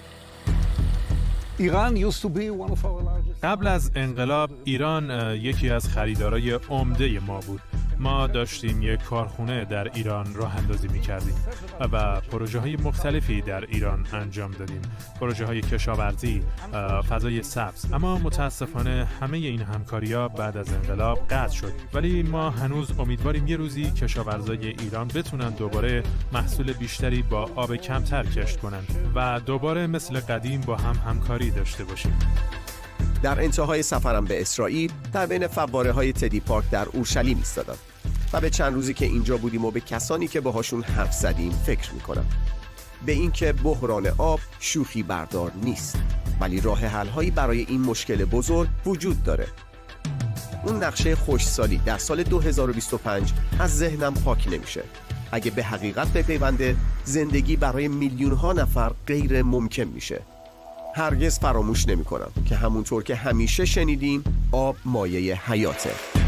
قبل از انقلاب ایران یکی از خریدارای عمده ما بود. ما داشتیم یک کارخونه در ایران راه اندازی می کردیم و پروژه های مختلفی در ایران انجام دادیم. پروژه های کشاورزی، فضای سبز. اما متاسفانه همه این همکاری ها بعد از انقلاب قطع شد. ولی ما هنوز امیدواریم یه روزی کشاورزای ایران بتونن دوباره محصول بیشتری با آب کمتر کشت کنن و دوباره مثل قدیم با هم همکاری داشته باشیم. در انتهای سفرم به اسرائیل در بین فواره های تدی پارک در اورشلیم ایستادم و به چند روزی که اینجا بودیم و به کسانی که باهاشون حرف زدیم فکر میکنم. به اینکه بحران آب شوخی بردار نیست، ولی راه حل هایی برای این مشکل بزرگ وجود داره. اون نقشه خوشسالی در سال 2025 از ذهنم پاک نمیشه. اگه به حقیقت بپیونده، زندگی برای میلیون ها نفر غیر ممکن میشه. هرگز فراموش نمی کنم که همونطور که همیشه شنیدیم آب مایه حیاته.